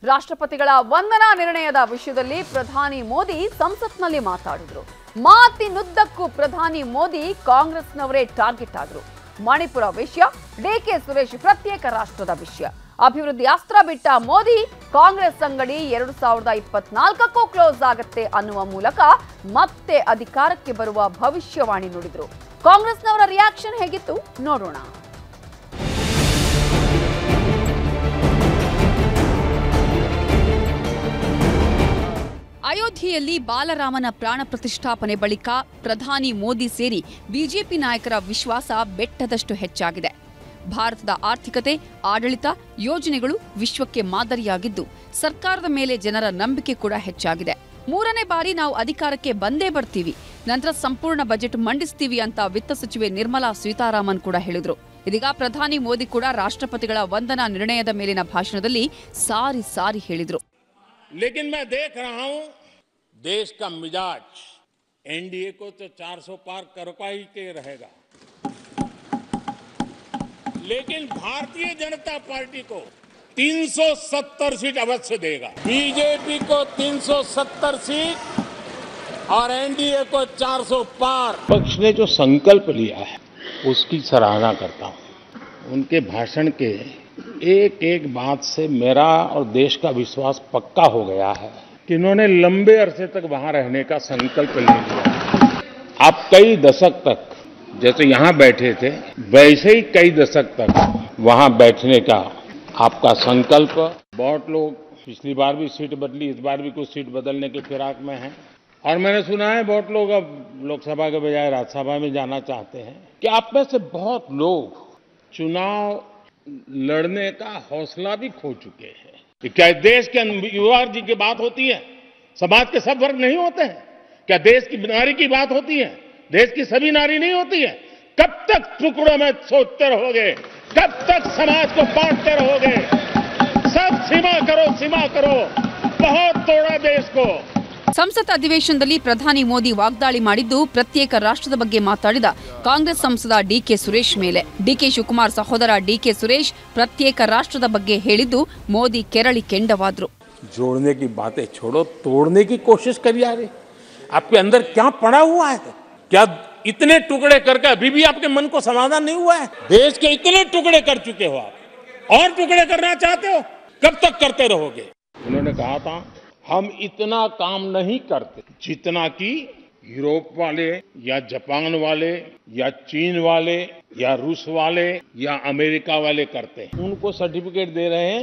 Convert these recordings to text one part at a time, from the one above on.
ರಾಷ್ಟ್ರಪತಿಗಳ ವಂದನಾ ನಿರ್ಣಯದ ವಿಷಯದಲ್ಲಿ ಪ್ರಧಾನಿ ಮೋದಿ ಸಂಸತ್ನಲ್ಲಿ ಮಾತಾಡಿದ್ರು. ಮಾತಿನುದ್ದಕ್ಕೂ ಪ್ರಧಾನಿ ಮೋದಿ ಕಾಂಗ್ರೆಸ್ನವರೇ ಟಾರ್ಗೆಟ್ ಆದ್ರು. ಮಣಿಪುರ ವಿಷಯ, ಡಿಕೆ ಸುರೇಶ್ ಪ್ರತ್ಯೇಕ ರಾಷ್ಟ್ರದ ವಿಷಯ, ಅಭಿವೃದ್ಧಿ ಅಸ್ತ್ರ ಬಿಟ್ಟ ಮೋದಿ ಕಾಂಗ್ರೆಸ್ ಅಂಗಡಿ 2024ಕ್ಕೂ ಕ್ಲೋಸ್ ಆಗುತ್ತೆ ಅನ್ನುವ ಮೂಲಕ ಮತ್ತೆ ಅಧಿಕಾರಕ್ಕೆ ಬರುವ ಭವಿಷ್ಯವಾಣಿ ನುಡಿದ್ರು. ಕಾಂಗ್ರೆಸ್ನವರ ರಿಯಾಕ್ಷನ್ ಹೇಗಿತ್ತು ನೋಡೋಣ. ಅಯೋಧ್ಯೆಯಲ್ಲಿ ಬಾಲರಾಮನ ಪ್ರಾಣ ಪ್ರತಿಷ್ಠಾಪನೆ ಬಳಿಕ ಪ್ರಧಾನಿ ಮೋದಿ ಸೇರಿ ಬಿಜೆಪಿ ನಾಯಕರ ವಿಶ್ವಾಸ ಬೆಟ್ಟದಷ್ಟು ಹೆಚ್ಚಾಗಿದೆ. ಭಾರತದ ಆರ್ಥಿಕತೆ, ಆಡಳಿತ, ಯೋಜನೆಗಳು ವಿಶ್ವಕ್ಕೆ ಮಾದರಿಯಾಗಿದ್ದು ಸರ್ಕಾರದ ಮೇಲೆ ಜನರ ನಂಬಿಕೆ ಕೂಡ ಹೆಚ್ಚಾಗಿದೆ. 3ನೇ ಬಾರಿ ನಾವು ಅಧಿಕಾರಕ್ಕೆ ಬಂದೇ ಬರ್ತೀವಿ, ನಂತರ ಸಂಪೂರ್ಣ ಬಜೆಟ್ ಮಂಡಿಸ್ತೀವಿ ಅಂತ ವಿತ್ತ ಸಚಿವೆ ನಿರ್ಮಲಾ ಸೀತಾರಾಮನ್ ಕೂಡ ಹೇಳಿದ್ರು. ಇದೀಗ ಪ್ರಧಾನಿ ಮೋದಿ ಕೂಡ ರಾಷ್ಟ್ರಪತಿಗಳ ವಂದನಾ ನಿರ್ಣಯದ ಮೇಲಿನ ಭಾಷಣದಲ್ಲಿ ಸಾರಿ ಸಾರಿ ಹೇಳಿದ್ರು. लेकिन मैं देख रहा हूं देश का मिजाज एनडीए को तो 400 पार करवा ही के रहेगा, लेकिन भारतीय जनता पार्टी को 370 सीट अवश्य देगा. बीजेपी को 370 सीट और एनडीए को 400 पार. पक्ष ने जो संकल्प लिया है उसकी सराहना करता हूं. उनके भाषण के एक एक बात से मेरा और देश का विश्वास पक्का हो गया है कि इन्होंने लंबे अरसे तक वहां रहने का संकल्प ले लिया. आप कई दशक तक जैसे यहां बैठे थे वैसे ही कई दशक तक वहां बैठने का आपका संकल्प. बहुत लोग पिछली बार भी सीट बदली, इस बार भी कुछ सीट बदलने के फिराक में हैं और मैंने सुना है बहुत लोग अब लोकसभा के बजाय राज्यसभा में जाना चाहते हैं. कि आप में से बहुत लोग चुनाव लड़ने का हौसला भी खो चुके हैं. क्या देश के युवा जी की बात होती है? समाज के सब वर्ग नहीं होते हैं? क्या देश की नारी की बात होती है? देश की सभी नारी नहीं होती है? कब तक टुकड़ों में सोचते रहोगे? कब तक समाज को बांटते रहोगे? सब सीमा करो. बहुत तोड़ा देश को. ಸಂಸತ್ ಅಧಿವೇಶನದಲ್ಲಿ ಪ್ರಧಾನಿ ಮೋದಿ ವಾಗ್ದಾಳಿ ಮಾಡಿದ್ದು ಪ್ರತ್ಯೇಕ ರಾಷ್ಟ್ರದ ಬಗ್ಗೆ ಮಾತಾಡಿದ ಕಾಂಗ್ರೆಸ್ ಸಂಸದ ಡಿಕೆ ಸುರೇಶ್ ಮೇಲೆ. ಡಿಕೆ ಶಿವಕುಮಾರ್ ಸಹೋದರ ಡಿಕೆ ಸುರೇಶ್ ಪ್ರತ್ಯೇಕ ರಾಷ್ಟ್ರದ ಬಗ್ಗೆ ಹೇಳಿದ್ದು ಮೋದಿ ಕೆರಳಿ ಕೆಂಡವಾದ್ರು. जोड़ने की बातें छोड़ो, तोड़ने की कोशिश करिए. आपके अंदर क्या पड़ा हुआ है? क्या इतने टुकड़े करके अभी भी आपके मन को समाधान नहीं हुआ है? देश के इतने टुकड़े कर चुके हो आप, और टुकड़े करना चाहते हो? कब तक करते रहोगे? उन्होंने कहा था हम इतना काम नहीं करते जितना कि यूरोप वाले या जापान वाले या चीन वाले या रूस वाले या अमेरिका वाले करते हैं. उनको सर्टिफिकेट दे रहे हैं,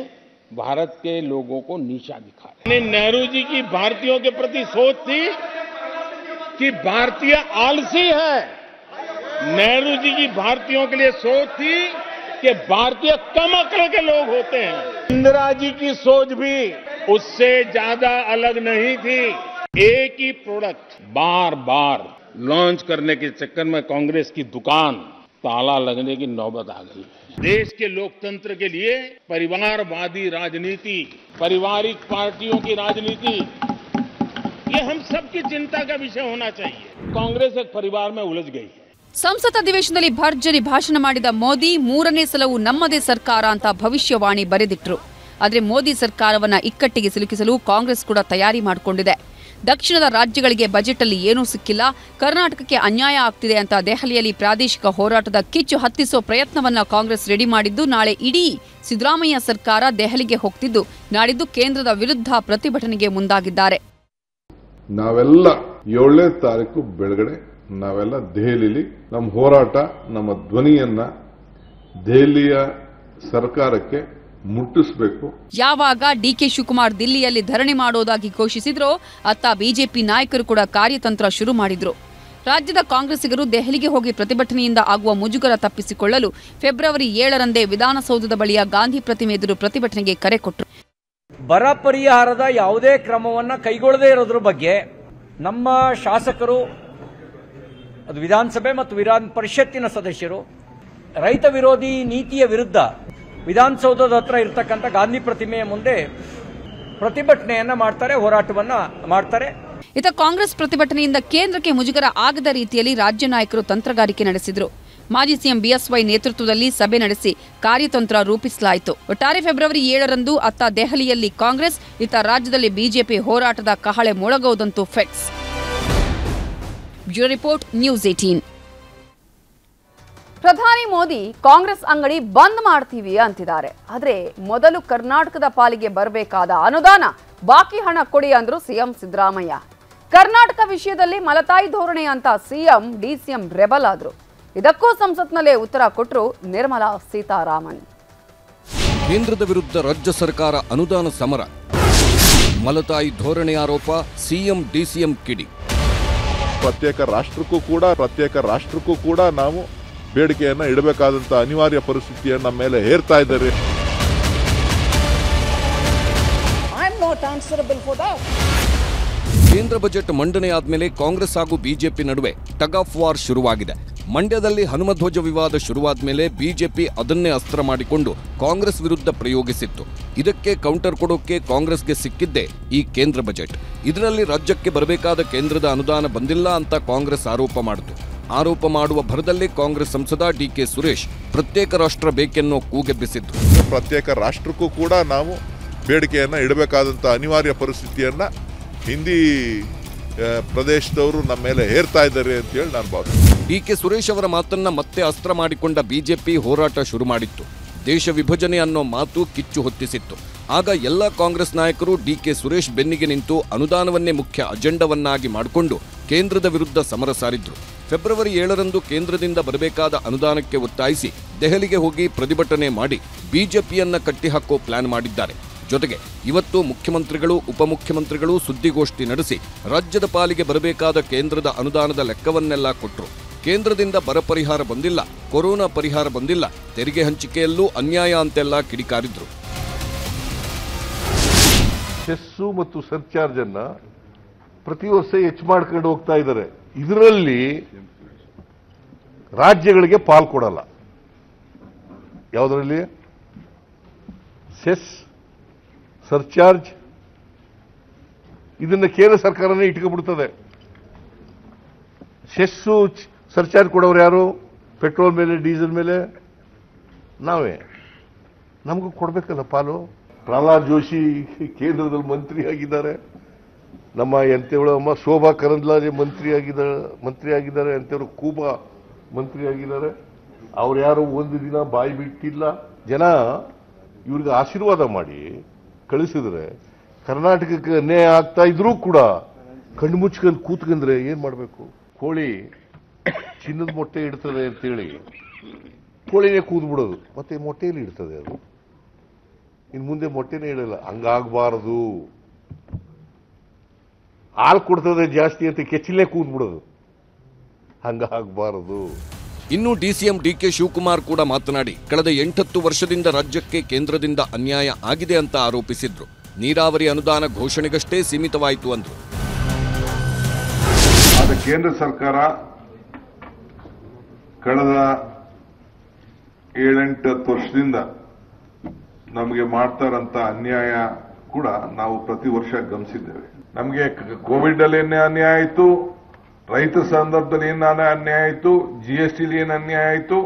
भारत के लोगों को नीचा दिखा रहे हैं. नेहरू जी की भारतीयों के प्रति सोच थी कि भारतीय आलसी है. नेहरू जी की भारतीयों के लिए सोच थी कि भारतीय कम अक्ल के लोग होते हैं. इंदिरा जी की सोच भी उससे ज्यादा अलग नहीं थी. एक ही प्रोडक्ट बार बार लॉन्च करने के चक्कर में कांग्रेस की दुकान ताला लगने की नौबत आ गई है. देश के लोकतंत्र के लिए परिवारवादी राजनीति, पारिवारिक पार्टियों की राजनीति, ये हम सबकी चिंता का विषय होना चाहिए. कांग्रेस एक परिवार में उलझ गई है. ಸಂಸತ್ ಅಧಿವೇಶನದಲ್ಲಿ ಭರ್ಜರಿ ಭಾಷಣ ಮಾಡಿದ ಮೋದಿ 3ನೇ ಸಲವೂ ನಮ್ಮದೇ ಸರ್ಕಾರ ಅಂತ ಭವಿಷ್ಯವಾಣಿ ಬರೆದಿಟ್ರು. ಆದರೆ ಮೋದಿ ಸರ್ಕಾರವನ್ನ ಇಕ್ಕಟ್ಟಿಗೆ ಸಿಲುಕಿಸಲು ಕಾಂಗ್ರೆಸ್ ಕೂಡ ತಯಾರಿ ಮಾಡಿಕೊಂಡಿದೆ. ದಕ್ಷಿಣದ ರಾಜ್ಯಗಳಿಗೆ ಬಜೆಟ್ ಅಲ್ಲಿ ಏನೂ ಸಿಕ್ಕಿಲ್ಲ, ಕರ್ನಾಟಕಕ್ಕೆ ಅನ್ಯಾಯ ಆಗ್ತಿದೆ ಅಂತ ದೆಹಲಿಯಲ್ಲಿ ಪ್ರಾದೇಶಿಕ ಹೋರಾಟದ ಕಿಚ್ಚು ಹತ್ತಿಸೋ ಪ್ರಯತ್ನವನ್ನ ಕಾಂಗ್ರೆಸ್ ರೆಡಿ ಮಾಡಿದ್ದು ನಾಳೆ ಇಡೀ ಸಿದ್ದರಾಮಯ್ಯ ಸರ್ಕಾರ ದೆಹಲಿಗೆ ಹೋಗ್ತಿದ್ದು ನಾಡಿದ್ದು ಕೇಂದ್ರದ ವಿರುದ್ಧ ಪ್ರತಿಭಟನೆಗೆ ಮುಂದಾಗಿದ್ದಾರೆ. ನಾವೆಲ್ಲ 7ನೇ ತಾರೀಕು ಬೆಳಗಡೆ ನಾವೆಲ್ಲ ದೆಹಲಿಯಲ್ಲಿ ನಮ್ಮ ಹೋರಾಟ, ನಮ್ಮ ಧ್ವನಿಯನ್ನ ದೆಹಲಿಯ ಸರ್ಕಾರಕ್ಕೆ ಮುಟ್ಟಿಸಬೇಕು. ಯಾವಾಗ ಡಿಕೆ ಶಿವಕುಮಾರ್ ದಿಲ್ಲಿಯಲ್ಲಿ ಧರಣಿ ಮಾಡೋದಾಗಿ ಘೋಷಿಸಿದ್ರೋ ಅತ್ತ ಬಿಜೆಪಿ ನಾಯಕರು ಕೂಡ ಕಾರ್ಯತಂತ್ರ ಶುರು ಮಾಡಿದ್ರು. ರಾಜ್ಯದ ಕಾಂಗ್ರೆಸ್ಸಿಗರು ದೆಹಲಿಗೆ ಹೋಗಿ ಪ್ರತಿಭಟನೆಯಿಂದ ಆಗುವ ಮುಜುಗರ ತಪ್ಪಿಸಿಕೊಳ್ಳಲು ಫೆಬ್ರವರಿ 7ರಂದೇ ವಿಧಾನಸೌಧದ ಬಳಿಯ ಗಾಂಧಿ ಪ್ರತಿಮೆ ಎದುರು ಪ್ರತಿಭಟನೆಗೆ ಕರೆ ಕೊಟ್ಟರು. ಬರ ಪರಿಹಾರದ ಯಾವುದೇ ಕ್ರಮವನ್ನು ಕೈಗೊಳ್ಳದೇ ಇರೋದ್ರ ಬಗ್ಗೆ ನಮ್ಮ ಶಾಸಕರು, ಅದು ವಿಧಾನಸಭೆ ಮತ್ತು ವಿಧಾನ ಪರಿಷತ್ತಿನ ಸದಸ್ಯರು ರೈತ ವಿರೋಧಿ ನೀತಿಯ ವಿರುದ್ಧ ವಿಧಾನಸೌಧದ ಹತ್ರ ಇರತಕ್ಕಂಥ ಗಾಂಧಿ ಪ್ರತಿಮೆಯ ಮುಂದೆ ಪ್ರತಿಭಟನೆಯನ್ನ ಮಾಡ್ತಾರೆ, ಹೋರಾಟವನ್ನ ಮಾಡ್ತಾರೆ. ಇತ ಕಾಂಗ್ರೆಸ್ ಪ್ರತಿಭಟನೆಯಿಂದ ಕೇಂದ್ರಕ್ಕೆ ಮುಜುಗರ ಆಗದ ರೀತಿಯಲ್ಲಿ ರಾಜ್ಯ ನಾಯಕರು ತಂತ್ರಗಾರಿಕೆ ನಡೆಸಿದರು. ಮಾಜಿ ಸಿಎಂ ಬಿಎಸ್ವೈ ನೇತೃತ್ವದಲ್ಲಿ ಸಭೆ ನಡೆಸಿ ಕಾರ್ಯತಂತ್ರ ರೂಪಿಸಲಾಯಿತು. ಒಟ್ಟಾರೆ ಫೆಬ್ರವರಿ 7ರಂದು ಅತ್ತ ದೆಹಲಿಯಲ್ಲಿ ಕಾಂಗ್ರೆಸ್, ಇತ್ತ ರಾಜ್ಯದಲ್ಲಿ ಬಿಜೆಪಿ ಹೋರಾಟದ ಕಹಳೆ ಮೊಳಗುವುದಂತೂ ಫಿಕ್ಸ್. Bureau report, news 18. ಪ್ರಧಾನಿ ಮೋದಿ ಕಾಂಗ್ರೆಸ್ ಅಂಗಡಿ ಬಂದ್ ಮಾಡ್ತೀವಿ ಅಂತಿದ್ದಾರೆ. ಆದರೆ ಮೊದಲು ಕರ್ನಾಟಕದ ಪಾಲಿಗೆ ಬರಬೇಕಾದ ಅನುದಾನ, ಬಾಕಿ ಹಣ ಕೊಡಿ ಅಂದ್ರು ಸಿಎಂ ಸಿದ್ದರಾಮಯ್ಯ. ಕರ್ನಾಟಕ ವಿಷಯದಲ್ಲಿ ಮಲತಾಯಿ ಧೋರಣೆ ಅಂತ ಸಿಎಂ ಡಿಸಿಎಂ ರೆಬಲ್ ಆದ್ರು. ಇದಕ್ಕೂ ಸಂಸತ್ನಲ್ಲೇ ಉತ್ತರ ಕೊಟ್ಟರು ನಿರ್ಮಲಾ ಸೀತಾರಾಮನ್. ಕೇಂದ್ರದ ವಿರುದ್ಧ ರಾಜ್ಯ ಸರ್ಕಾರ ಅನುದಾನ ಸಮರ, ಮಲತಾಯಿ ಧೋರಣೆ ಆರೋಪ, ಸಿಎಂ ಡಿಸಿಎಂ ಕಿಡಿ. ಪ್ರತ್ಯೇಕ ರಾಷ್ಟ್ರಕ್ಕೂ ಕೂಡ ನಾವು ಬೇಡಿಕೆಯನ್ನ ಇಡಬೇಕಾದಂತ ಅನಿವಾರ್ಯ ಪರಿಸ್ಥಿತಿಯನ್ನು ನಮ್ಮ ಮೇಲೆ ಹೇರ್ತಾ ಇದ್ದಾರೆ. ಕೇಂದ್ರ ಬಜೆಟ್ ಮಂಡನೆಯಾದ್ಮೇಲೆ ಕಾಂಗ್ರೆಸ್ ಹಾಗೂ ಬಿಜೆಪಿ ನಡುವೆ ಟಗ್ ಆಫ್ ವಾರ್ ಶುರುವಾಗಿದೆ. ಮಂಡ್ಯದಲ್ಲಿ ಹನುಮಧ್ವಜ ವಿವಾದ ಶುರುವಾದ ಮೇಲೆ ಬಿಜೆಪಿ ಅದನ್ನೇ ಅಸ್ತ್ರ ಮಾಡಿಕೊಂಡು ಕಾಂಗ್ರೆಸ್ ವಿರುದ್ಧ ಪ್ರಯೋಗಿಸಿತ್ತು. ಇದಕ್ಕೆ ಕೌಂಟರ್ ಕೊಡೋಕೆ ಕಾಂಗ್ರೆಸ್ಗೆ ಸಿಕ್ಕಿದ್ದೇ ಈ ಕೇಂದ್ರ ಬಜೆಟ್. ಇದರಲ್ಲಿ ರಾಜ್ಯಕ್ಕೆ ಬರಬೇಕಾದ ಕೇಂದ್ರದ ಅನುದಾನ ಬಂದಿಲ್ಲ ಅಂತ ಕಾಂಗ್ರೆಸ್ ಆರೋಪ ಮಾಡಿತು. ಆರೋಪ ಮಾಡುವ ಭರದಲ್ಲಿ ಕಾಂಗ್ರೆಸ್ ಸಂಸದ ಡಿಕೆ ಸುರೇಶ್ ಪ್ರತ್ಯೇಕ ರಾಷ್ಟ್ರ ಬೇಕೆನ್ನೋ ಕೂಗೆಬ್ಬಿಸಿದ್ರು. ಪ್ರತ್ಯೇಕ ರಾಷ್ಟ್ರಕ್ಕೂ ಕೂಡ ನಾವು ಬೇಡಿಕೆಯನ್ನ ಇಡಬೇಕಾದಂತ ಅನಿವಾರ್ಯ ಪರಿಸ್ಥಿತಿಯನ್ನ ಹಿಂದಿ ಪ್ರದೇಶದವರು ನಮ್ಮ ಮೇಲೆ ಹೇರ್ತಾ ಇದ್ದಾರೆ ಅಂತ ಹೇಳಿ ನಾನು ಭಾವಿಸ್ತೀನಿ. ಡಿಕೆ ಸುರೇಶ್ ಅವರ ಮಾತನ್ನ ಮತ್ತೆ ಅಸ್ತ್ರ ಮಾಡಿಕೊಂಡ ಬಿಜೆಪಿ ಹೋರಾಟ ಶುರು ಮಾಡಿತ್ತು. ದೇಶ ವಿಭಜನೆ ಅನ್ನೋ ಮಾತು ಕಿಚ್ಚು ಹೊತ್ತಿಸಿತ್ತು. ಆಗ ಎಲ್ಲ ಕಾಂಗ್ರೆಸ್ ನಾಯಕರು ಡಿಕೆ ಸುರೇಶ್ ಬೆನ್ನಿಗೆ ನಿಂತು ಅನುದಾನವನ್ನೇ ಮುಖ್ಯ ಅಜೆಂಡವನ್ನಾಗಿ ಮಾಡಿಕೊಂಡು ಕೇಂದ್ರದ ವಿರುದ್ಧ ಸಮರ ಸಾರಿದ್ರು. ಫೆಬ್ರವರಿ 7ರಂದು ಕೇಂದ್ರದಿಂದ ಬರಬೇಕಾದ ಅನುದಾನಕ್ಕೆ ಒತ್ತಾಯಿಸಿ ದೆಹಲಿಗೆ ಹೋಗಿ ಪ್ರತಿಭಟನೆ ಮಾಡಿ ಬಿಜೆಪಿಯನ್ನ ಕಟ್ಟಿಹಾಕೋ ಪ್ಲಾನ್ ಮಾಡಿದ್ದಾರೆ. ಜೊತೆಗೆ ಇವತ್ತು ಮುಖ್ಯಮಂತ್ರಿಗಳು, ಉಪಮುಖ್ಯಮಂತ್ರಿಗಳು ಸುದ್ದಿಗೋಷ್ಠಿ ನಡೆಸಿ ರಾಜ್ಯದ ಪಾಲಿಗೆ ಬರಬೇಕಾದ ಕೇಂದ್ರದ ಅನುದಾನದ ಲೆಕ್ಕವನ್ನೆಲ್ಲ ಕೊಟ್ಟರು. ಕೇಂದ್ರದಿಂದ ಬರ ಪರಿಹಾರ ಬಂದಿಲ್ಲ, ಕೊರೋನಾ ಪರಿಹಾರ ಬಂದಿಲ್ಲ, ತೆರಿಗೆ ಹಂಚಿಕೆಯಲ್ಲೂ ಅನ್ಯಾಯ ಅಂತೆಲ್ಲ ಕಿಡಿಕಾರಿದ್ರು. ಸೆಸ್ಸು ಮತ್ತು ಸರ್ಚಾರ್ಜ್ ಅನ್ನ ಪ್ರತಿ ವರ್ಷ ಹೆಚ್ಚು ಮಾಡ್ಕೊಂಡು ಹೋಗ್ತಾ ಇದ್ದಾರೆ. ಇದರಲ್ಲಿ ರಾಜ್ಯಗಳಿಗೆ ಪಾಲ್ ಕೊಡಲ್ಲ. ಯಾವುದರಲ್ಲಿ? ಸೆಸ್, ಸರ್ಚಾರ್ಜ್, ಇದನ್ನ ಕೇಂದ್ರ ಸರ್ಕಾರನೇ ಇಟ್ಕೊಂಡ್ಬಿಡ್ತದೆ. ಸೆಸ್ಸು ಸರ್ಚಾರ್ಜ್ ಕೊಡೋರು ಯಾರು? ಪೆಟ್ರೋಲ್ ಮೇಲೆ, ಡೀಸೆಲ್ ಮೇಲೆ ನಾವೇ. ನಮಗೂ ಕೊಡ್ಬೇಕಲ್ಲ ಪಾಲು. ಪ್ರಹ್ಲಾದ್ ಜೋಶಿ ಕೇಂದ್ರದಲ್ಲಿ ಮಂತ್ರಿ ಆಗಿದ್ದಾರೆ. ನಮ್ಮ ಎಂತೆವಳು ಅಮ್ಮ ಶೋಭಾ ಕರಂದ್ಲಾಜೆ ಮಂತ್ರಿ ಆಗಿದ್ದಾರೆ. ಎಂತೆವರು ಕೂಬಾ ಮಂತ್ರಿ ಆಗಿದ್ದಾರೆ. ಅವ್ರು ಯಾರು ಒಂದು ದಿನ ಬಾಯಿ ಬಿಟ್ಟಿಲ್ಲ. ಜನ ಇವ್ರಿಗೆ ಆಶೀರ್ವಾದ ಮಾಡಿ ಕಳಿಸಿದ್ರೆ ಕರ್ನಾಟಕಕ್ಕೆ ಅನ್ಯಾಯ ಆಗ್ತಾ ಇದ್ರೂ ಕೂಡ ಕಣ್ಣು ಮುಚ್ಕೊಂಡು ಕೂತ್ಕೊಂಡ್ರೆ ಏನ್ ಮಾಡಬೇಕು? ಕೋಳಿ ಚಿನ್ನದ ಮೊಟ್ಟೆ ಇಡ್ತದೆ ಅಂತೇಳಿ ಕೋಳಿನೇ ಕೂದ್ಬಿಡೋದು, ಮತ್ತೆ ಮೊಟ್ಟೆಯಲ್ಲಿ ಇಡ್ತದೆ ಅದು. ಇನ್ನು ಮುಂದೆ ಮೊಟ್ಟೆನೇ ಇಡಲ್ಲ. ಹಂಗಾಗಬಾರದು. ಹಾಲು ಕೊಡ್ತದೆ ಜಾಸ್ತಿ ಅಂತ ಕೆಚ್ಚಲೇ ಕೂದ್ಬಿಡೋದು, ಹಂಗಾಗಬಾರದು. ಇನ್ನು ಡಿಸಿಎಂ ಡಿಕೆ ಶಿವಕುಮಾರ್ ಕೂಡ ಮಾತನಾಡಿ ಕಳೆದ 8-10 ವರ್ಷದಿಂದ ರಾಜ್ಯಕ್ಕೆ ಕೇಂದ್ರದಿಂದ ಅನ್ಯಾಯ ಆಗಿದೆ ಅಂತ ಆರೋಪಿಸಿದ್ರು. ನೀರಾವರಿ ಅನುದಾನ ಘೋಷಣೆಗಷ್ಟೇ ಸೀಮಿತವಾಯಿತು ಅಂದ್ರು. ಆದ ಕೇಂದ್ರ ಸರ್ಕಾರ ಕಳೆದ 7-8 ವರ್ಷದಿಂದ ನಮಗೆ ಮಾಡ್ತಾರಂತ ಅನ್ಯಾಯ ಕೂಡ ನಾವು ಪ್ರತಿ ವರ್ಷ ಗಮನಿಸಿದ್ದೇವೆ. ನಮಗೆ ಕೋವಿಡ್ ಅಲ್ಲಿ ಏನೇ ಅನ್ಯಾಯ ಆಯಿತು, ರೈತರ ಸಂದರ್ಭದಲ್ಲಿ ಏನು ಅನ್ಯಾಯ ಆಯಿತು, ಜಿಎಸ್ಟಿಲಿ ಏನು ಅನ್ಯಾಯ ಆಯಿತು,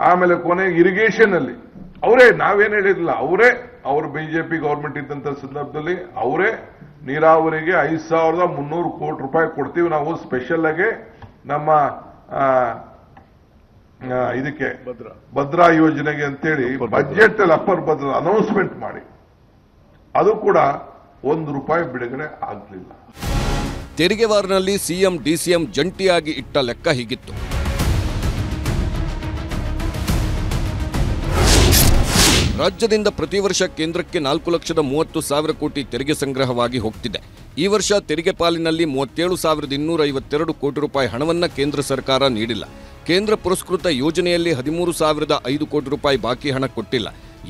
ಆಮೇಲೆ ಕೊನೆಗೆ ಇರಿಗೇಷನ್ ಅಲ್ಲಿ ಅವರೇ, ನಾವೇನು ಹೇಳಿರಲಿಲ್ಲ, ಅವ್ರ ಬಿಜೆಪಿ ಗವರ್ಮೆಂಟ್ ಇದ್ದಂತ ಸಂದರ್ಭದಲ್ಲಿ ಅವರೇ ನೀರಾವರಿಗೆ 5,300 ಕೋಟಿ ರೂಪಾಯಿ ಕೊಡ್ತೀವಿ ನಾವು ಸ್ಪೆಷಲ್ ಆಗಿ ನಮ್ಮ ಇದಕ್ಕೆ ಭದ್ರಾ ಯೋಜನೆಗೆ ಅಂತೇಳಿ ಬಜೆಟ್ ಅಲ್ಲಿ ಅಪ್ಪರ್ ಭದ್ರಾ ಅನೌನ್ಸ್ಮೆಂಟ್ ಮಾಡಿ ಅದು ಕೂಡ ₹1 ಬಿಡುಗಡೆ ಆಗಲಿಲ್ಲ. ತೆರಿಗೆ ವಾರ್ನಲ್ಲಿ ಸಿಎಂ ಡಿಸಿಎಂ ಜಂಟಿಯಾಗಿ ಇಟ್ಟ ಲೆಕ್ಕ ಹೀಗಿತ್ತು. ರಾಜ್ಯದಿಂದ ಪ್ರತಿ ವರ್ಷ ಕೇಂದ್ರಕ್ಕೆ 4,30,000 ಕೋಟಿ ತೆರಿಗೆ ಸಂಗ್ರಹವಾಗಿ ಹೋಗ್ತಿದೆ. ಈ ವರ್ಷ ತೆರಿಗೆ ಪಾಲಿನಲ್ಲಿ 37,252 ಕೋಟಿ ರೂಪಾಯಿ ಹಣವನ್ನ ಕೇಂದ್ರ ಸರ್ಕಾರ ನೀಡಿಲ್ಲ. ಕೇಂದ್ರ ಪುರಸ್ಕೃತ ಯೋಜನೆಯಲ್ಲಿ 13,005 ಕೋಟಿ ರೂಪಾಯಿ ಬಾಕಿ ಹಣ ಕೊಟ್ಟಿಲ್ಲ.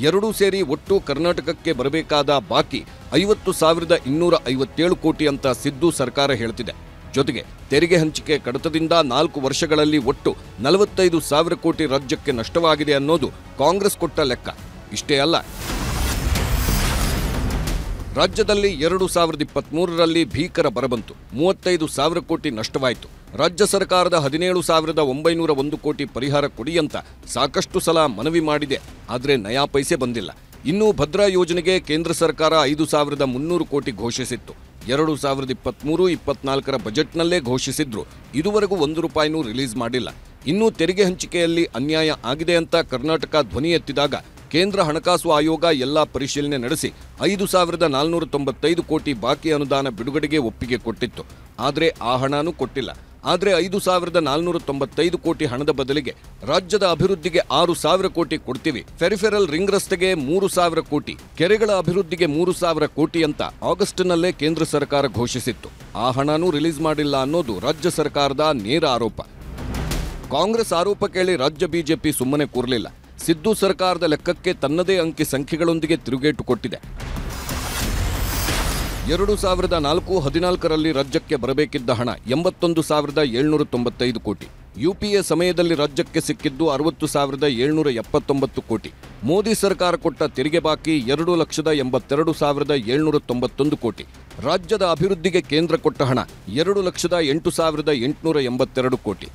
ಎರಡೂ ಸೇರಿ ಒಟ್ಟು ಕರ್ನಾಟಕಕ್ಕೆ ಬರಬೇಕಾದ ಬಾಕಿ 50,257 ಕೋಟಿ ಅಂತ ಸಿದ್ದು ಸರ್ಕಾರ ಹೇಳ್ತಿದೆ. ಜೊತೆಗೆ ತೆರಿಗೆ ಹಂಚಿಕೆ ಕಡತದಿಂದ 4 ವರ್ಷಗಳಲ್ಲಿ ಒಟ್ಟು 45,000 ಕೋಟಿ ರಾಜ್ಯಕ್ಕೆ ನಷ್ಟವಾಗಿದೆ ಅನ್ನೋದು ಕಾಂಗ್ರೆಸ್ ಕೊಟ್ಟ ಲೆಕ್ಕ. ಇಷ್ಟೇ ಅಲ್ಲ, ರಾಜ್ಯದಲ್ಲಿ 2023ರಲ್ಲಿ ಭೀಕರ ಬರ ಬಂತು, 35,000 ಕೋಟಿ ನಷ್ಟವಾಯಿತು. ರಾಜ್ಯ ಸರ್ಕಾರದ 17,901 ಕೋಟಿ ಪರಿಹಾರ ಕೊಡಿ ಅಂತ ಸಾಕಷ್ಟು ಸಲ ಮನವಿ ಮಾಡಿದೆ. ಆದರೆ ನಯಾ ಪೈಸೆ ಬಂದಿಲ್ಲ. ಇನ್ನು ಭದ್ರಾ ಯೋಜನೆಗೆ ಕೇಂದ್ರ ಸರ್ಕಾರ 5,300 ಕೋಟಿ ಘೋಷಿಸಿತ್ತು. 2023-24 ಬಜೆಟ್ನಲ್ಲೇ ಘೋಷಿಸಿದ್ರು. ಇದುವರೆಗೂ 1 ರೂಪಾಯಿನೂ ರಿಲೀಸ್ ಮಾಡಿಲ್ಲ. ಇನ್ನು ತೆರಿಗೆ ಹಂಚಿಕೆಯಲ್ಲಿ ಅನ್ಯಾಯ ಆಗಿದೆ ಅಂತ ಕರ್ನಾಟಕ ಧ್ವನಿ ಎತ್ತಿದಾಗ ಕೇಂದ್ರ ಹಣಕಾಸು ಆಯೋಗ ಎಲ್ಲಾ ಪರಿಶೀಲನೆ ನಡೆಸಿ 5,495 ಕೋಟಿ ಬಾಕಿ ಅನುದಾನ ಬಿಡುಗಡೆಗೆ ಒಪ್ಪಿಗೆ ಕೊಟ್ಟಿತ್ತು. ಆದರೆ ಆ ಹಣನೂ ಕೊಟ್ಟಿಲ್ಲ. ಆದರೆ 5,495 ಕೋಟಿ ಹಣದ ಬದಲಿಗೆ ರಾಜ್ಯದ ಅಭಿವೃದ್ಧಿಗೆ 6,000 ಕೋಟಿ ಕೊಡ್ತೀವಿ, ಫೆರಿಫೆರಲ್ ರಿಂಗ್ ರಸ್ತೆಗೆ 3,000 ಕೋಟಿ, ಕೆರೆಗಳ ಅಭಿವೃದ್ಧಿಗೆ 3,000 ಕೋಟಿ ಅಂತ ಆಗಸ್ಟ್ನಲ್ಲೇ ಕೇಂದ್ರ ಸರ್ಕಾರ ಘೋಷಿಸಿತ್ತು. ಆ ಹಣನೂ ರಿಲೀಸ್ ಮಾಡಿಲ್ಲ ಅನ್ನೋದು ರಾಜ್ಯ ಸರ್ಕಾರದ ನೇರ ಆರೋಪ. ಕಾಂಗ್ರೆಸ್ ಆರೋಪ ಕೇಳಿ ರಾಜ್ಯ ಬಿಜೆಪಿ ಸುಮ್ಮನೆ ಕೂರಲಿಲ್ಲ. ಸಿದ್ದು ಸರ್ಕಾರದ ಲೆಕ್ಕಕ್ಕೆ ತನ್ನದೇ ಅಂಕಿ ಸಂಖ್ಯೆಗಳೊಂದಿಗೆ ತಿರುಗೇಟು ಕೊಟ್ಟಿದೆ. 2014-15ರಲ್ಲಿ ರಾಜ್ಯಕ್ಕೆ ಬರಬೇಕಿದ್ದ ಹಣ 81,795 ಕೋಟಿ. ಯುಪಿಎ ಸಮಯದಲ್ಲಿ ರಾಜ್ಯಕ್ಕೆ ಸಿಕ್ಕಿದ್ದು 60,779 ಕೋಟಿ. ಮೋದಿ ಸರ್ಕಾರ ಕೊಟ್ಟ ತೆರಿಗೆ ಬಾಕಿ 2,82,791 ಕೋಟಿ. ರಾಜ್ಯದ ಅಭಿವೃದ್ಧಿಗೆ ಕೇಂದ್ರ ಕೊಟ್ಟ ಹಣ 2,08,882 ಕೋಟಿ.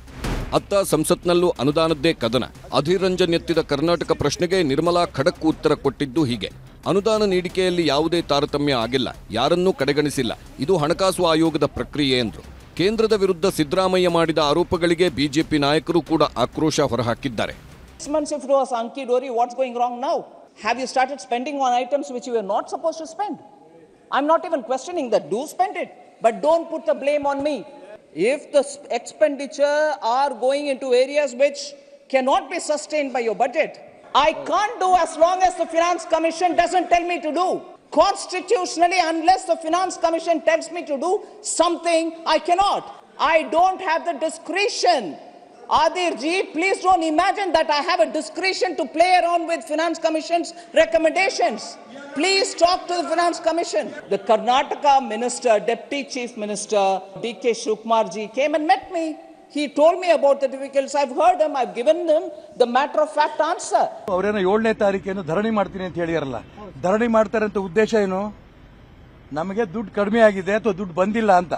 ಅತ್ತ ಸಂಸತ್ನಲ್ಲೂ ಅನುದಾನದ್ದೇ ಕದನ. ಅಧೀರ್ ರಂಜನ್ ಎತ್ತಿದ ಕರ್ನಾಟಕ ಪ್ರಶ್ನೆಗೆ ನಿರ್ಮಲಾ ಖಡಕ್ ಉತ್ತರ ಕೊಟ್ಟಿದ್ದು ಹೀಗೆ: ಅನುದಾನ ನೀಡಿಕೆಯಲ್ಲಿ ಯಾವುದೇ ತಾರತಮ್ಯ ಆಗಿಲ್ಲ, ಯಾರನ್ನೂ ಕಡೆಗಣಿಸಿಲ್ಲ, ಇದು ಹಣಕಾಸು ಆಯೋಗದ ಪ್ರಕ್ರಿಯೆ ಎಂದರು. ಕೇಂದ್ರದ ವಿರುದ್ಧ ಸಿದ್ದರಾಮಯ್ಯ ಮಾಡಿದ ಆರೋಪಗಳಿಗೆ ಬಿಜೆಪಿ ನಾಯಕರು ಕೂಡ ಆಕ್ರೋಶ ಹೊರಹಾಕಿದ್ದಾರೆ. 6 months if it was Anki Dori, what's going wrong now? Have you started spending on items which you were not supposed to spend? I'm not even questioning that. Do spend it, but don't put the blame on me. If the expenditure are going into areas which cannot be sustained by your budget, I can't do as long as the Finance Commission doesn't tell me to do. Constitutionally, unless the Finance Commission tells me to do something, I cannot. I don't have the discretion. Adir ji, please don't imagine that I have a discretion to play around with Finance Commission's recommendations. Please talk to the Finance Commission. The Karnataka Minister, Deputy Chief Minister, D.K. Shivkumar ji came and met me. He told me about the difficulties. I've heard him. I've given him the matter of fact answer. ಅವರೇನೋ 7ನೇ ತಾರೀಕೇನು ಧರಣಿ ಮಾಡ್ತೀನಿ ಅಂತ ಹೇಳಿರಲ್ಲ. ಧರಣಿ ಮಾಡ್ತಾರೆ ಅಂತ ಉದ್ದೇಶ ಏನು? ನಮಗೆ ದುಡ್ಡು ಕಡಿಮೆ ಆಗಿದೆ ಅಥವಾ ದುಡ್ಡು ಬಂದಿಲ್ಲ ಅಂತ.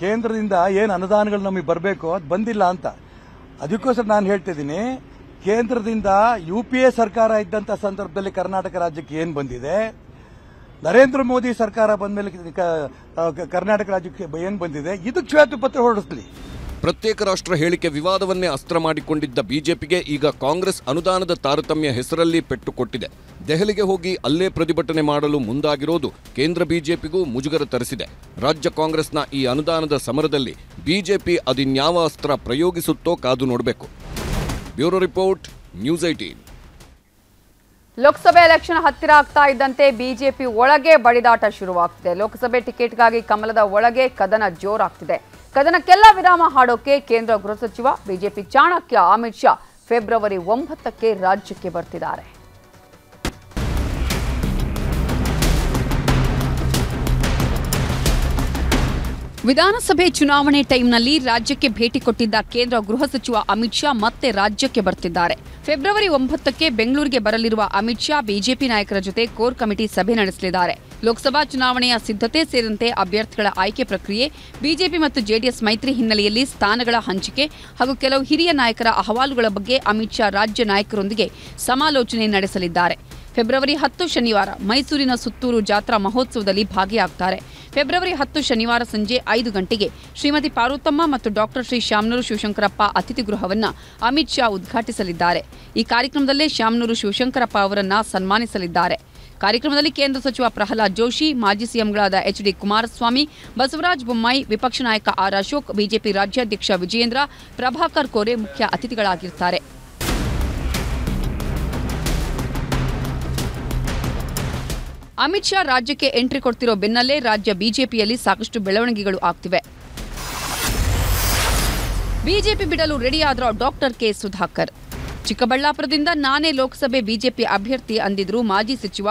ಕೇಂದ್ರದಿಂದ ಏನು ಅನುದಾನಗಳು ನಮಗೆ ಬರಬೇಕು ಅದು ಬಂದಿಲ್ಲ ಅಂತ. ಅದಕ್ಕೋಸ್ಕರ ನಾನು ಹೇಳ್ತಿದ್ದೀನಿ, ಕೇಂದ್ರದಿಂದ ಯುಪಿಎ ಸರ್ಕಾರ ಇದ್ದಂಥ ಸಂದರ್ಭದಲ್ಲಿ ಕರ್ನಾಟಕ ರಾಜ್ಯಕ್ಕೆ ಏನು ಬಂದಿದೆ, ನರೇಂದ್ರ ಮೋದಿ ಸರ್ಕಾರ ಬಂದ ಮೇಲೆ ಕರ್ನಾಟಕ ರಾಜ್ಯಕ್ಕೆ ಏನು ಬಂದಿದೆ, ಇದಕ್ಕೆ ಶ್ವೇತಪತ್ರ ಹೊರಡಿಸಲಿ. ಪ್ರತ್ಯೇಕ ರಾಷ್ಟ್ರ ಹೇಳಿಕೆ ವಿವಾದವನ್ನೇ ಅಸ್ತ್ರ ಮಾಡಿಕೊಂಡಿದ್ದ ಬಿಜೆಪಿಗೆ ಈಗ ಕಾಂಗ್ರೆಸ್ ಅನುದಾನದ ತಾರತಮ್ಯ ಹೆಸರಲ್ಲಿ ಪೆಟ್ಟು ಕೊಟ್ಟಿದೆ. ದೆಹಲಿಗೆ ಹೋಗಿ ಅಲ್ಲೇ ಪ್ರತಿಭಟನೆ ಮಾಡಲು ಮುಂದಾಗಿರೋದು ಕೇಂದ್ರ ಬಿಜೆಪಿಗೂ ಮುಜುಗರ ತರಿಸಿದೆ. ರಾಜ್ಯ ಕಾಂಗ್ರೆಸ್ನ ಈ ಅನುದಾನದ ಸಮರದಲ್ಲಿ ಬಿಜೆಪಿ ಅದಿನ್ಯಾವ ಅಸ್ತ್ರ ಪ್ರಯೋಗಿಸುತ್ತೋ ಕಾದು ನೋಡಬೇಕು. Bureau report, news 18. ಲೋಕಸಭೆ ಎಲೆಕ್ಷನ್ ಹತ್ತಿರ ಆಗ್ತಾ ಇದ್ದಂತೆ ಬಿಜೆಪಿ ಒಳಗೆ ಬಡಿದಾಟ ಶುರುವಾಗ್ತಿದೆ. ಲೋಕಸಭೆ ಟಿಕೆಟ್ಗಾಗಿ ಕಮಲದ ಒಳಗೆ ಕದನ ಜೋರಾಗ್ತಿದೆ. ಕದನಕ್ಕೆಲ್ಲ ವಿರಾಮ ಹಾಡೋಕೆ ಕೇಂದ್ರ ಗೃಹ ಸಚಿವ ಬಿಜೆಪಿ ಚಾಣಕ್ಯ ಅಮಿತ್ ಶಾ ಫೆಬ್ರವರಿ 9ಕ್ಕೆ ರಾಜ್ಯಕ್ಕೆ ಬರ್ತಿದ್ದಾರೆ. ವಿಧಾನಸಭೆ ಚುನಾವಣೆ ಟೈಮ್ನಲ್ಲಿ ರಾಜ್ಯಕ್ಕೆ ಭೇಟಿ ಕೊಟ್ಟಿದ್ದ ಕೇಂದ್ರ ಗೃಹ ಸಚಿವ ಅಮಿತ್ ಶಾ ಮತ್ತೆ ರಾಜ್ಯಕ್ಕೆ ಬರ್ತಿದ್ದಾರೆ. ಫೆಬ್ರವರಿ 9ಕ್ಕೆ ಬೆಂಗಳೂರಿಗೆ ಬರಲಿರುವ ಅಮಿತ್ ಶಾ ಬಿಜೆಪಿ ನಾಯಕರ ಜೊತೆ ಕೋರ್ ಕಮಿಟಿ ಸಭೆ ನಡೆಸಲಿದ್ದಾರೆ. ಲೋಕಸಭಾ ಚುನಾವಣೆಯ ಸಿದ್ಧತೆ ಸೇರಿದಂತೆ ಅಭ್ಯರ್ಥಿಗಳ ಆಯ್ಕೆ ಪ್ರಕ್ರಿಯೆ, ಬಿಜೆಪಿ ಮತ್ತು ಜೆಡಿಎಸ್ ಮೈತ್ರಿ ಹಿನ್ನೆಲೆಯಲ್ಲಿ ಸ್ಥಾನಗಳ ಹಂಚಿಕೆ ಹಾಗೂ ಕೆಲವು ಹಿರಿಯ ನಾಯಕರ ಅಹವಾಲುಗಳ ಬಗ್ಗೆ ಅಮಿತ್ ಶಾ ರಾಜ್ಯ ನಾಯಕರೊಂದಿಗೆ ಸಮಾಲೋಚನೆ ನಡೆಸಲಿದ್ದಾರೆ. ಫೆಬ್ರವರಿ 10 ಶನಿವಾರ ಮೈಸೂರಿನ ಸುತ್ತೂರು ಜಾತ್ರಾ ಮಹೋತ್ಸವದಲ್ಲಿ ಭಾಗಿಯಾಗುತ್ತಾರೆ. ಫೆಬ್ರವರಿ 10 ಶನಿವಾರ ಸಂಜೆ 5 ಗಂಟೆಗೆ ಶ್ರೀಮತಿ ಪಾರ್ವತಮ್ಮ ಮತ್ತು ಡಾಕ್ಟರ್ ಶ್ರೀ ಶಾಮನೂರು ಶಿವಶಂಕರಪ್ಪ ಅತಿಥಿ ಗೃಹವನ್ನು ಅಮಿತ್ ಶಾ ಉದ್ಘಾಟಿಸಲಿದ್ದಾರೆ. ಈ ಕಾರ್ಯಕ್ರಮದಲ್ಲೇ ಶಾಮನೂರು ಶಿವಶಂಕರಪ್ಪ ಅವರನ್ನು ಸನ್ಮಾನಿಸಲಿದ್ದಾರೆ. ಕಾರ್ಯಕ್ರಮದಲ್ಲಿ ಕೇಂದ್ರ ಸಚಿವ ಪ್ರಹ್ಲಾದ್ ಜೋಶಿ, ಮಾಜಿ ಸಿಎಂಗಳಾದ ಎಚ್.ಡಿ. ಕುಮಾರಸ್ವಾಮಿ, ಬಸವರಾಜ ಬೊಮ್ಮಾಯಿ, ವಿಪಕ್ಷ ನಾಯಕ ಆರ್ ಅಶೋಕ್, ಬಿಜೆಪಿ ರಾಜ್ಯಾಧ್ಯಕ್ಷ ವಿಜಯೇಂದ್ರ, ಪ್ರಭಾಕರ್ ಕೋರೆ ಮುಖ್ಯ ಅತಿಥಿಗಳಾಗಿರುತ್ತಾರೆ. ಅಮಿತ್ ಶಾ ರಾಜ್ಯಕ್ಕೆ ಎಂಟ್ರಿ ಕೊಡ್ತಿರೋ ಬೆನ್ನಲ್ಲೇ ರಾಜ್ಯ ಬಿಜೆಪಿಯಲ್ಲಿ ಸಾಕಷ್ಟು ಬೆಳವಣಿಗೆಗಳು ಆಗ್ತಿವೆ. ಬಿಜೆಪಿ ಬಿಡಲು ರೆಡಿಯಾದ ಡಾಕ್ಟರ್ ಕೆ ಸುಧಾಕರ್. ಚಿಕ್ಕಬಳ್ಳಾಪುರದಿಂದ ನಾನೇ ಲೋಕಸಭೆ ಬಿಜೆಪಿ ಅಭ್ಯರ್ಥಿ ಅಂದಿದ್ರು ಮಾಜಿ ಸಚಿವ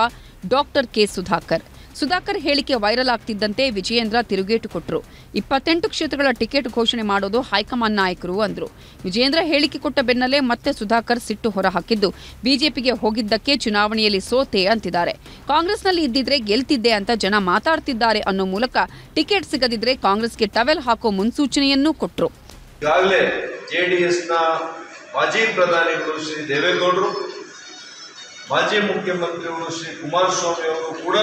ಡಾಕ್ಟರ್ ಕೆ ಸುಧಾಕರ್. ಸುಧಾಕರ್ ಹೇಳಿಕೆ ವೈರಲ್ ಆಗ್ತಿದ್ದಂತೆ ವಿಜಯೇಂದ್ರ ತಿರುಗೇಟು ಕೊಟ್ಟರು. 28 ಕ್ಷೇತ್ರಗಳ ಟಿಕೆಟ್ ಘೋಷಣೆ ಮಾಡೋದು ಹೈಕಮಾಂಡ್ ನಾಯಕರು ಅಂದ್ರು. ವಿಜಯೇಂದ್ರ ಹೇಳಿಕೆ ಕೊಟ್ಟ ಬೆನ್ನಲ್ಲೇ ಮತ್ತೆ ಸುಧಾಕರ್ ಸಿಟ್ಟು ಹೊರಹಾಕಿದ್ದು, ಬಿಜೆಪಿಗೆ ಹೋಗಿದ್ದಕ್ಕೆ ಚುನಾವಣೆಯಲ್ಲಿ ಸೋತೆ ಅಂತಿದ್ದಾರೆ. ಕಾಂಗ್ರೆಸ್ನಲ್ಲಿ ಇದ್ದಿದ್ರೆ ಗೆಲ್ತಿದ್ದೆ ಅಂತ ಜನ ಮಾತಾಡ್ತಿದ್ದಾರೆ ಅನ್ನೋ ಮೂಲಕ ಟಿಕೆಟ್ ಸಿಗದಿದ್ರೆ ಕಾಂಗ್ರೆಸ್ಗೆ ಟವೆಲ್ ಹಾಕೋ ಮುನ್ಸೂಚನೆಯನ್ನೂ ಕೊಟ್ಟರು. ಈಗಾಗಲೇ ಜೆಡಿಎಸ್ನ ಮಾಜಿ ಪ್ರಧಾನಿಗಳು ಶ್ರೀ ದೇವೇಗೌಡರು, ಮಾಜಿ ಮುಖ್ಯಮಂತ್ರಿಗಳು ಶ್ರೀ ಕುಮಾರಸ್ವಾಮಿ ಅವರು ಕೂಡ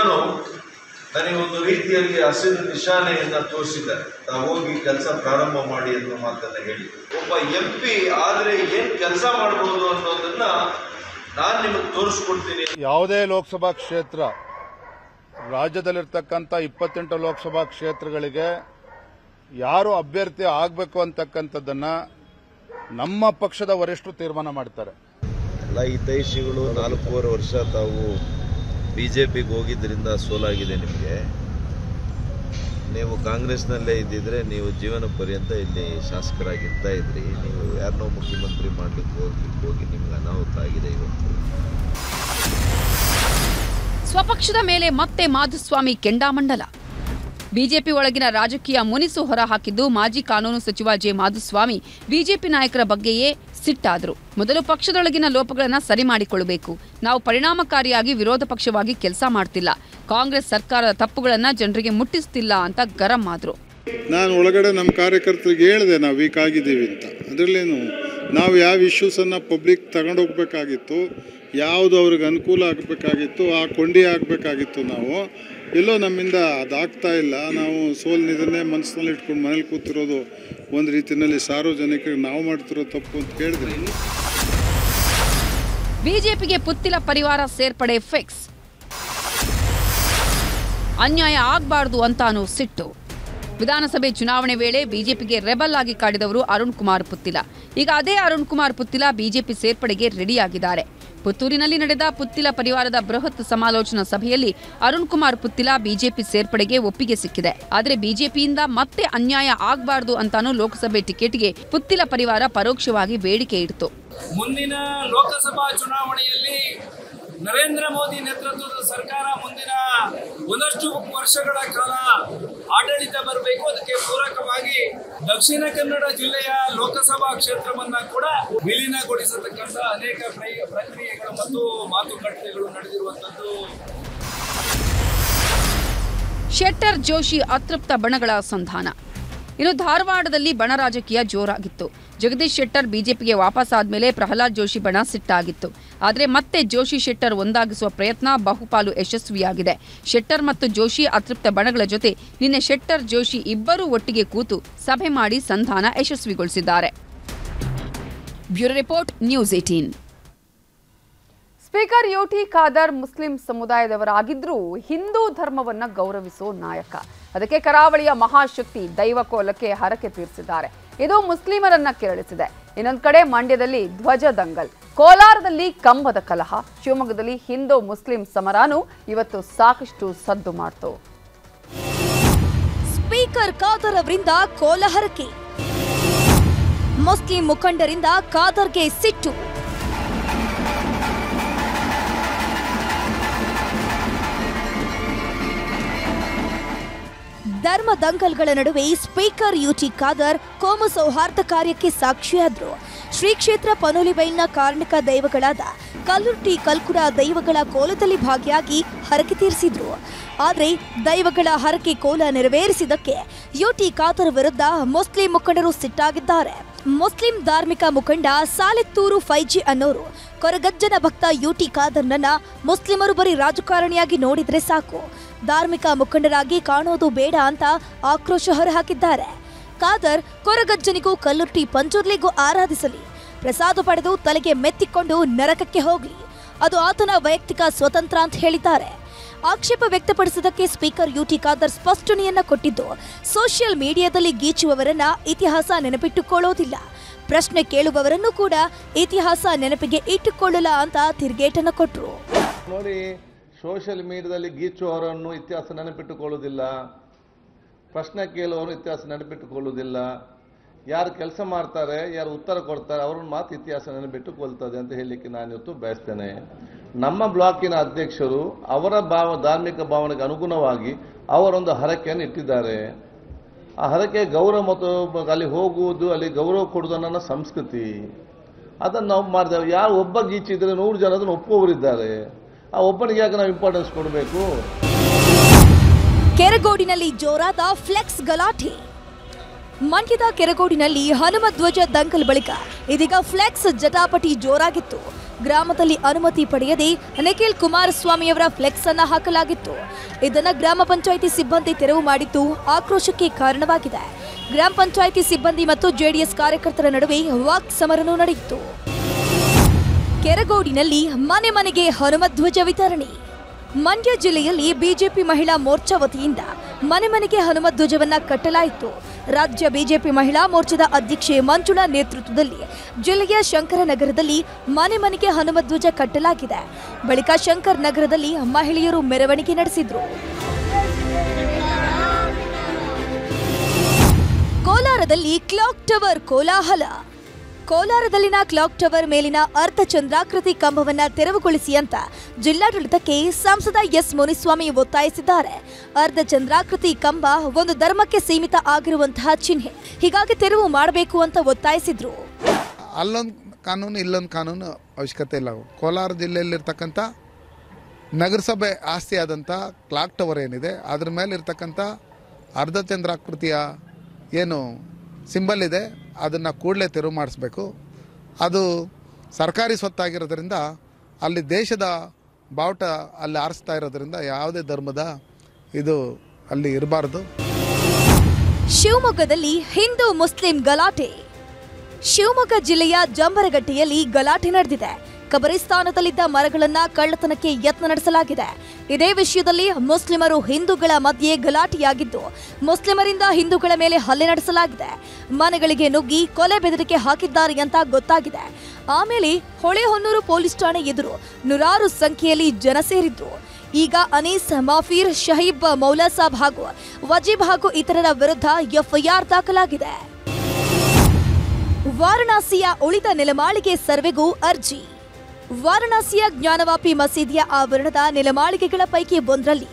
ನನಗೆ ಒಂದು ರೀತಿಯಲ್ಲಿ ಹಸಿರು ನಿಶಾನೆಯನ್ನ ತೋರಿಸಿದ್ದಾರೆ. ತಾವು ಹೋಗಿ ಕೆಲಸ ಪ್ರಾರಂಭ ಮಾಡಿ ಅನ್ನೋ ಮಾತನ್ನ ಹೇಳಿ, ಒಬ್ಬ MP ಆದ್ರೆ ಏನ್ ಕೆಲಸ ಮಾಡಬಹುದು ಅನ್ನೋದನ್ನ ನಾನು ನಿಮಗೆ ತೋರಿಸ್ಕೊಡ್ತೀನಿ. ಯಾವುದೇ ಲೋಕಸಭಾ ಕ್ಷೇತ್ರ, ರಾಜ್ಯದಲ್ಲಿರ್ತಕ್ಕಂಥ 28 ಲೋಕಸಭಾ ಕ್ಷೇತ್ರಗಳಿಗೆ ಯಾರು ಅಭ್ಯರ್ಥಿ ಆಗಬೇಕು ಅಂತಕ್ಕಂಥದ್ದನ್ನ ನಮ್ಮ ಪಕ್ಷದ ವರಿಷ್ಠರು ತೀರ್ಮಾನ ಮಾಡ್ತಾರೆ. ಎಲ್ಲ ಹಿತೈಷಿಗಳು 4.5 ವರ್ಷ ತಾವು ಬಿಜೆಪಿಗೆ ಹೋಗಿದ್ದರಿಂದ ಸೋಲಾಗಿದೆ. ನಿಮಗೆ ನೀವು ಕಾಂಗ್ರೆಸ್ನಲ್ಲೇ ಇದ್ದಿದ್ರೆ ನೀವು ಜೀವನ ಪರ್ಯಂತ ಇಲ್ಲಿ ಶಾಸಕರಾಗಿರ್ತಾ ಇದ್ರಿ. ನೀವು ಯಾರನ್ನೋ ಮುಖ್ಯಮಂತ್ರಿ ಮಾಡ್ಲಿಕ್ಕೆ ಹೋಗಿ ನಿಮ್ಗೆ ಅನಾಹುತ ಆಗಿದೆ. ಇವತ್ತು ಸ್ವಪಕ್ಷದ ಮೇಲೆ ಮತ್ತೆ ಮಾಧುಸ್ವಾಮಿ ಕೆಂಡಾಮಂಡಲ. ಬಿಜೆಪಿ ಒಳಗಿನ ರಾಜಕೀಯ ಮುನಿಸು ಹೊರಹಾಕಿದ್ದು ಮಾಜಿ ಕಾನೂನು ಸಚಿವ ಜೆ. ಮಾಧುಸ್ವಾಮಿ ಬಿಜೆಪಿ ನಾಯಕರ ಬಗ್ಗೆಯೇ ಸಿಟ್ಟಾದರು. ಮೊದಲು ಪಕ್ಷದೊಳಗಿನ ಲೋಪಗಳನ್ನು ಸರಿ ಮಾಡಿಕೊಳ್ಳಬೇಕು. ನಾವು ಪರಿಣಾಮಕಾರಿಯಾಗಿ ವಿರೋಧ ಪಕ್ಷವಾಗಿ ಕೆಲಸ ಮಾಡ್ತಿಲ್ಲ. ಕಾಂಗ್ರೆಸ್ ಸರ್ಕಾರದ ತಪ್ಪುಗಳನ್ನು ಜನರಿಗೆ ಮುಟ್ಟಿಸ್ತಿಲ್ಲ ಅಂತ ಗರಂ ಆದ್ರು. ನಾನು ಒಳಗಡೆ ನಮ್ಮ ಕಾರ್ಯಕರ್ತರಿಗೆ ಹೇಳಿದೆ, ನಾವು ವೀಕ್ ಆಗಿದ್ದೀವಿ ಅಂತ. ಅದರಲ್ಲೇನು ನಾವು ಯಾವ ಇಶ್ಯೂಸನ್ನು ಪಬ್ಲಿಕ್ ತಗೊಂಡೋಗ್ಬೇಕಾಗಿತ್ತು, ಯಾವುದು ಅವ್ರಿಗೆ ಅನುಕೂಲ ಆಗಬೇಕಾಗಿತ್ತು, ಆ ಕೊಂಡಿ ಆಗಬೇಕಾಗಿತ್ತು. ನಾವು ಎಲ್ಲೋ ನಮ್ಮಿಂದ ಅದಾಗ್ತಾ ಇಲ್ಲ. ನಾವು ಸೋಲ್ನಿದನ್ನೇ ಮನಸ್ಸಿನಲ್ಲಿ ಇಟ್ಕೊಂಡು ಮನೇಲಿ ಕೂತಿರೋದು ಒಂದು ರೀತಿಯಲ್ಲಿ ಸಾರ್ವಜನಿಕರಿಗೆ ನಾವು ಮಾಡ್ತಿರೋ ತಪ್ಪು ಅಂತ ಕೇಳಿದ್ರಿ. ಬಿಜೆಪಿಗೆ ಪುತ್ತಿಲ ಪರಿವಾರ ಸೇರ್ಪಡೆ ಫಿಕ್ಸ್. ಅನ್ಯಾಯ ಆಗಬಾರದು ಅಂತಾನೂ ಸಿಟ್ಟು. ವಿಧಾನಸಭೆ ಚುನಾವಣೆ ವೇಳೆ ಬಿಜೆಪಿಗೆ ರೆಬಲ್ ಆಗಿ ಕಾಡಿದವರು ಅರುಣ್ ಕುಮಾರ್ ಪುತ್ತಿಲ. ಈಗ ಅದೇ ಅರುಣ್ ಕುಮಾರ್ ಪುತ್ತಿಲ ಬಿಜೆಪಿ ಸೇರ್ಪಡೆಗೆ ರೆಡಿಯಾಗಿದ್ದಾರೆ. ಪುತ್ತೂರಿನಲ್ಲಿ ನಡೆದ ಪುತ್ತಿಲ ಪರಿವಾರದ ಬೃಹತ್ ಸಮಾಲೋಚನಾ ಸಭೆಯಲ್ಲಿ ಅರುಣ್ ಕುಮಾರ್ ಪುತ್ತಿಲ ಬಿಜೆಪಿ ಸೇರ್ಪಡೆಗೆ ಒಪ್ಪಿಗೆ ಸಿಕ್ಕಿದೆ. ಆದರೆ ಬಿಜೆಪಿಯಿಂದ ಮತ್ತೆ ಅನ್ಯಾಯ ಆಗಬಾರದು ಅಂತಾನೂ ಲೋಕಸಭೆ ಟಿಕೆಟ್ಗೆ ಪುತ್ತಿಲ ಪರಿವಾರ ಪರೋಕ್ಷವಾಗಿ ಬೇಡಿಕೆ ಇಟ್ಟಿತು. ಮುಂದಿನ ಲೋಕಸಭಾ ಚುನಾವಣೆಯಲ್ಲಿ ನರೇಂದ್ರ ಮೋದಿ ನೇತೃತ್ವದ ಸರ್ಕಾರ ಮುಂದಿನ ಒಂದಷ್ಟು ವರ್ಷಗಳ ಕಾಲ ಆಡಳಿತ ಬರಬೇಕು. ಅದಕ್ಕೆ ಪೂರಕವಾಗಿ ದಕ್ಷಿಣ ಕನ್ನಡ ಜಿಲ್ಲೆಯ ಲೋಕಸಭಾ ಕ್ಷೇತ್ರವನ್ನ ಕೂಡ ವಿಲೀನಗೊಳಿಸತಕ್ಕಂಥ ಅನೇಕ ಪ್ರಕ್ರಿಯೆಗಳು ಮತ್ತು ಮಾತುಕತೆಗಳು ನಡೆದಿರುವಂತದ್ದು. ಶೆಟ್ಟರ್ ಜೋಶಿ ಅತೃಪ್ತ ಬಣಗಳ ಸಂಧಾನ. ಇನ್ನು ಧಾರವಾಡದಲ್ಲಿ ಬಣ ರಾಜಕೀಯ ಜೋರಾಗಿತ್ತು. ಜಗದೀಶ್ ಶೆಟ್ಟರ್ ಬಿಜೆಪಿಗೆ ವಾಪಸ್ ಆದ್ಮೇಲೆ ಪ್ರಹ್ಲಾದ್ ಜೋಶಿ ಬಣ ಸಿಟ್ಟಾಗಿತ್ತು. ಆದರೆ ಮತ್ತೆ ಜೋಶಿ ಶೆಟ್ಟರ್ ಒಂದಾಗಿಸುವ ಪ್ರಯತ್ನ ಬಹುಪಾಲು ಯಶಸ್ವಿಯಾಗಿದೆ. ಶೆಟ್ಟರ್ ಮತ್ತು ಜೋಶಿ ಅತೃಪ್ತ ಬಣಗಳ ಜೊತೆ ನಿನ್ನೆ ಶೆಟ್ಟರ್ ಜೋಶಿ ಇಬ್ಬರೂ ಒಟ್ಟಿಗೆ ಕೂತು ಸಭೆ ಮಾಡಿ ಸಂಧಾನ ಯಶಸ್ವಿಗೊಳಿಸಿದ್ದಾರೆ. Bureau report, news 18. Speaker UT Khader ಮುಸ್ಲಿಂ ಸಮುದಾಯದವರಾಗಿದ್ದರೂ ಹಿಂದೂ ಧರ್ಮವನ್ನ ಗೌರವಿಸೋ ನಾಯಕ. ಅದಕ್ಕೆ ಕರಾವಳಿಯ ಮಹಾಶಕ್ತಿ ದೈವಕೋಲಕ್ಕೆ ಹರಕೆ ತೀರಿಸಿದ್ದಾರೆ. ಇದು ಮುಸ್ಲಿಮರನ್ನ ಕೆರಳಿಸಿದೆ. ಇನ್ನೊಂದು ಕಡೆ ಮಂಡ್ಯದಲ್ಲಿ ಧ್ವಜ ದಂಗಲ್, ಕೋಲಾರದಲ್ಲಿ ಕಂಬದ ಕಲಹ, ಶಿವಮೊಗ್ಗದಲ್ಲಿ ಹಿಂದೂ ಮುಸ್ಲಿಂ ಸಮರಾನು ಇವತ್ತು ಸಾಕಷ್ಟು ಸದ್ದು ಮಾಡ್ತು. ಸ್ಪೀಕರ್ ಖಾದರ್ ಅವರಿಂದ ಕೋಲಹರಕೆ, ಮುಸ್ಲಿಂ ಮುಖಂಡರಿಂದ ಖಾದರ್ಗೆ ಸಿಟ್ಟು. ಧರ್ಮ ದಂಗಲ್ಗಳ ನಡುವೆ ಸ್ಪೀಕರ್ ಯುಟಿ ಖಾದರ್ ಕೋಮು ಸೌಹಾರ್ದ ಕಾರ್ಯಕ್ಕೆ ಸಾಕ್ಷಿಯಾದರು. ಶ್ರೀ ಕ್ಷೇತ್ರ ಪನೋಲಿಬೈಲ್ನ ಕಾರ್ಮಿಕ ದೈವಗಳಾದ ಕಲ್ಲುರ್ಟಿ ಕಲ್ಕುಡ ದೈವಗಳ ಕೋಲದಲ್ಲಿ ಭಾಗಿಯಾಗಿ ಹರಕೆ ತೀರಿಸಿದ್ರು. ಆದರೆ ದೈವಗಳ ಹರಕೆ ಕೋಲ ನೆರವೇರಿಸಿದ್ದಕ್ಕೆ ಯುಟಿ ಖಾದರ್ ವಿರುದ್ಧ ಮುಸ್ಲಿಂ ಮುಖಂಡರು ಸಿಟ್ಟಾಗಿದ್ದಾರೆ. ಮುಸ್ಲಿಂ ಧಾರ್ಮಿಕ ಮುಖಂಡ ಸಾಲೆತ್ತೂರು ಫೈಜಿ ಅನ್ನೋರು ಕೊರಗಜ್ಜನ ಭಕ್ತ ಯುಟಿ ಖಾದರ್ನನ್ನ ಮುಸ್ಲಿಮರು ಬರೀ ರಾಜಕಾರಣಿಯಾಗಿ ನೋಡಿದ್ರೆ ಸಾಕು, ಧಾರ್ಮಿಕ ಮುಖಂಡರಾಗಿ ಕಾಣೋದು ಬೇಡ ಅಂತ ಆಕ್ರೋಶ ಹೊರಹಾಕಿದ್ದಾರೆ. ಖಾದರ್ ಕೊರಗಜ್ಜನಿಗೂ ಕಲ್ಲುರ್ಟಿ ಪಂಜುರ್ಲಿಗೂ ಆರಾಧಿಸಲಿ, ಪ್ರಸಾದ ಪಡೆದು ತಲೆಗೆ ಮೆತ್ತಿಕೊಂಡು ನರಕಕ್ಕೆ ಹೋಗಲಿ, ಅದು ಆತನ ವೈಯಕ್ತಿಕ ಸ್ವತಂತ್ರ ಅಂತ ಹೇಳಿದ್ದಾರೆ. ಆಕ್ಷೇಪ ವ್ಯಕ್ತಪಡಿಸಿದ್ದಕ್ಕೆ ಸ್ಪೀಕರ್ ಯುಟಿ ಖಾದರ್ ಸ್ಪಷ್ಟನೆಯನ್ನ ಕೊಟ್ಟಿದ್ದು, ಸೋಷಿಯಲ್ ಮೀಡಿಯಾದಲ್ಲಿ ಗೀಚುವವರನ್ನ ಇತಿಹಾಸ ನೆನಪಿಟ್ಟುಕೊಳ್ಳೋದಿಲ್ಲ, ಪ್ರಶ್ನೆ ಕೇಳುವವರನ್ನು ಕೂಡ ಇತಿಹಾಸ ನೆನಪಿಗೆ ಇಟ್ಟುಕೊಳ್ಳಲ್ಲ ಅಂತ ತಿರುಗೇಟನ್ನು ಕೊಟ್ಟರು. ನೋಡಿ, ಸೋಷಿಯಲ್ ಮೀಡಿಯಾದಲ್ಲಿ ಗೀಚುವವರನ್ನು ಇತಿಹಾಸ ನೆನಪಿಟ್ಟುಕೊಳ್ಳುವುದಿಲ್ಲ, ಪ್ರಶ್ನೆ ಕೇಳುವವರು ಇತಿಹಾಸ ನೆನಪಿಟ್ಟುಕೊಳ್ಳುವುದಿಲ್ಲ, ಯಾರು ಕೆಲಸ ಮಾಡ್ತಾರೆ, ಯಾರು ಉತ್ತರ ಕೊಡ್ತಾರೆ ಅವ್ರನ್ನ ಮಾತು ಇತಿಹಾಸ ನೆನಪಿಟ್ಟುಕೊಳ್ತದೆ ಅಂತ ಹೇಳಲಿಕ್ಕೆ ನಾನು ಇವತ್ತು ಬಯಸ್ತೇನೆ. ನಮ್ಮ ಬ್ಲಾಕಿನ ಅಧ್ಯಕ್ಷರು ಅವರ ಧಾರ್ಮಿಕ ಭಾವನೆಗೆ ಅನುಗುಣವಾಗಿ ಅವರೊಂದು ಹರಕೆಯನ್ನು ಇಟ್ಟಿದ್ದಾರೆ. ಆ ಹರಕೆ ಗೌರವ ಮತ್ತು ಅಲ್ಲಿ ಹೋಗುವುದು, ಅಲ್ಲಿ ಗೌರವ ಕೊಡುವುದು ನನ್ನ ಸಂಸ್ಕೃತಿ. ಅದನ್ನು ನಾವು ಮಾಡಿದೆವು. ಯಾರು ಒಬ್ಬ ಗೀಚಿದ್ರೆ 100 ಜನ ಅದನ್ನು ಒಪ್ಪುವವರಿದ್ದಾರೆ. ಆ ಒಬ್ಬನಿಗೆ ಯಾಕೆ ನಾವು ಇಂಪಾರ್ಟೆನ್ಸ್ ಕೊಡಬೇಕು? ಕೆರಗೋಡಿನಲ್ಲಿ ಜೋರಾದ ಫ್ಲೆಕ್ಸ್ ಗಲಾಟೆ. ಮಂಡ್ಯದ ಕೆರಗೋಡಿನಲ್ಲಿ ಹನುಮ ಧ್ವಜ ದಂಗಲ್ ಬಳಿಕ ಇದೀಗ ಫ್ಲೆಕ್ಸ್ ಜಟಾಪಟಿ ಜೋರಾಗಿತ್ತು. ಗ್ರಾಮದಲ್ಲಿ ಅನುಮತಿ ಪಡೆಯದೆ ನಿಖಿಲ್ ಕುಮಾರಸ್ವಾಮಿಯವರ ಫ್ಲೆಕ್ಸ್ ಅನ್ನ ಹಾಕಲಾಗಿತ್ತು. ಇದನ್ನ ಗ್ರಾಮ ಪಂಚಾಯಿತಿ ಸಿಬ್ಬಂದಿ ತೆರವು ಮಾಡಿದ್ದು ಆಕ್ರೋಶಕ್ಕೆ ಕಾರಣವಾಗಿದೆ. ಗ್ರಾಮ ಪಂಚಾಯಿತಿ ಸಿಬ್ಬಂದಿ ಮತ್ತು ಜೆಡಿಎಸ್ ಕಾರ್ಯಕರ್ತರ ನಡುವೆ ವಾಕ್ ಸಮರನೂ ನಡೆಯಿತು. ಕೆರಗೋಡಿನಲ್ಲಿ ಮನೆ ಮನೆಗೆ ಹನುಮ ಧ್ವಜ ವಿತರಣೆ. ಮಂಡ್ಯ ಜಿಲ್ಲೆಯಲ್ಲಿ ಬಿಜೆಪಿ ಮಹಿಳಾ ಮೋರ್ಚಾ ವತಿಯಿಂದ ಮನೆ ಮನೆಗೆ ಹನುಮ ಧ್ವಜವನ್ನ ಕಟ್ಟಲಾಯಿತು. ರಾಜ್ಯ ಬಿಜೆಪಿ ಮಹಿಳಾ ಮೋರ್ಚಾದ ಅಧ್ಯಕ್ಷೆ ಮಂಜುಳಾ ನೇತೃತ್ವದಲ್ಲಿ ಜಿಲ್ಲೆಯ ಶಂಕರನಗರದಲ್ಲಿ ಮನೆ ಮನೆಗೆ ಹನುಮ ಧ್ವಜ ಕಟ್ಟಲಾಗಿದೆ. ಬಳಿಕ ಶಂಕರ್ ನಗರದಲ್ಲಿ ಮಹಿಳೆಯರು ಮೆರವಣಿಗೆ ನಡೆಸಿದ್ರು. ಕೋಲಾರದಲ್ಲಿ ಕ್ಲಾಕ್ ಟವರ್ ಕೋಲಾಹಲ. ಕೋಲಾರದಲ್ಲಿನ ಕ್ಲಾಕ್ ಟವರ್ ಮೇಲಿನ ಅರ್ಧಚಂದ್ರಾಕೃತಿ ಕಂಬವನ್ನ ತೆರವುಗೊಳಿಸಿ ಅಂತ ಜಿಲ್ಲಾಡಳಿತಕ್ಕೆ ಸಂಸದ ಎಸ್ ಮುನಿಸ್ವಾಮಿ ಒತ್ತಾಯಿಸಿದ್ದಾರೆ. ಅರ್ಧಚಂದ್ರಾಕೃತಿ ಕಂಬ ಒಂದು ಧರ್ಮಕ್ಕೆ ಸೀಮಿತ ಆಗಿರುವಂತಹ ಚಿಹ್ನೆ, ಹೀಗಾಗಿ ತೆರವು ಮಾಡಬೇಕು ಅಂತ ಒತ್ತಾಯಿಸಿದ್ರು. ಅಲ್ಲೊಂದು ಕಾನೂನು ಇಲ್ಲೊಂದು ಕಾನೂನು ಅವಶ್ಯಕತೆ ಇಲ್ಲ. ಕೋಲಾರ ಜಿಲ್ಲೆಯಲ್ಲಿರ್ತಕ್ಕಂಥ ನಗರಸಭೆ ಆಸ್ತಿಯಾದಂಥ ಕ್ಲಾಕ್ ಟವರ್ ಏನಿದೆ ಅದ್ರ ಮೇಲೆ ಇರ್ತಕ್ಕಂಥ ಅರ್ಧಚಂದ್ರಾಕೃತಿಯ ಏನು ಸಿಂಬಲ್ ಇದೆ ಅದನ್ನು ಕೂಡಲೇ ತೆರವು ಮಾಡಿಸ್ಬೇಕು. ಅದು ಸರ್ಕಾರಿ ಸ್ವತ್ತಾಗಿರೋದ್ರಿಂದ ಅಲ್ಲಿ ದೇಶದ ಬಾವುಟ ಅಲ್ಲಿ ಆರಿಸ್ತಾ ಇರೋದ್ರಿಂದ ಯಾವುದೇ ಧರ್ಮದ ಇದು ಅಲ್ಲಿ ಇರಬಾರ್ದು. ಶಿವಮೊಗ್ಗದಲ್ಲಿ ಹಿಂದೂ ಮುಸ್ಲಿಂ ಗಲಾಟೆ. ಶಿವಮೊಗ್ಗ ಜಿಲ್ಲೆಯ ಜಂಬರಗಟ್ಟೆಯಲ್ಲಿ ಗಲಾಟೆ ನಡೆದಿದೆ. ಕಬರಿಸ್ತಾನದಲ್ಲಿದ್ದ ಮರಗಳನ್ನ ಕಳ್ಳತನಕ್ಕೆ ಯತ್ನ ನಡೆಸಲಾಗಿದೆ. ಇದೇ ವಿಷಯದಲ್ಲಿ ಮುಸ್ಲಿಮರು ಹಿಂದೂಗಳ ಮಧ್ಯೆ ಗಲಾಟೆಯಾಗಿದ್ದು ಮುಸ್ಲಿಮರಿಂದ ಹಿಂದೂಗಳ ಮೇಲೆ ಹಲ್ಲೆ ನಡೆಸಲಾಗಿದೆ. ಮನೆಗಳಿಗೆ ನುಗ್ಗಿ ಕೊಲೆ ಬೆದರಿಕೆ ಹಾಕಿದ್ದಾರೆ ಅಂತ ಗೊತ್ತಾಗಿದೆ. ಆಮೇಲೆ ಹೊಳೆಹೊನ್ನೂರು ಪೊಲೀಸ್ ಠಾಣೆ ಎದುರು ನೂರಾರು ಸಂಖ್ಯೆಯಲ್ಲಿ ಜನ ಸೇರಿದ್ರು. ಈಗ ಅನೀಸ್, ಮಾಫೀರ್, ಶಹೀಬ್, ಮೌಲಾಸಾಬ್ ಹಾಗೂ ವಜೀಬ್ ಹಾಗೂ ಇತರರ ವಿರುದ್ಧ ಎಫ್ಐಆರ್ ದಾಖಲಾಗಿದೆ. ವಾರಣಾಸಿಯ ಉಳಿದ ನೆಲಮಾಳಿಗೆ ಸರ್ವೆಗೂ ಅರ್ಜಿ. ವಾರಣಾಸಿಯ ಜ್ಞಾನವಾಪಿ ಮಸೀದಿಯ ಆವರಣದ ನೆಲಮಾಳಿಗೆಗಳ ಪೈಕಿ ಒಂದರಲ್ಲಿ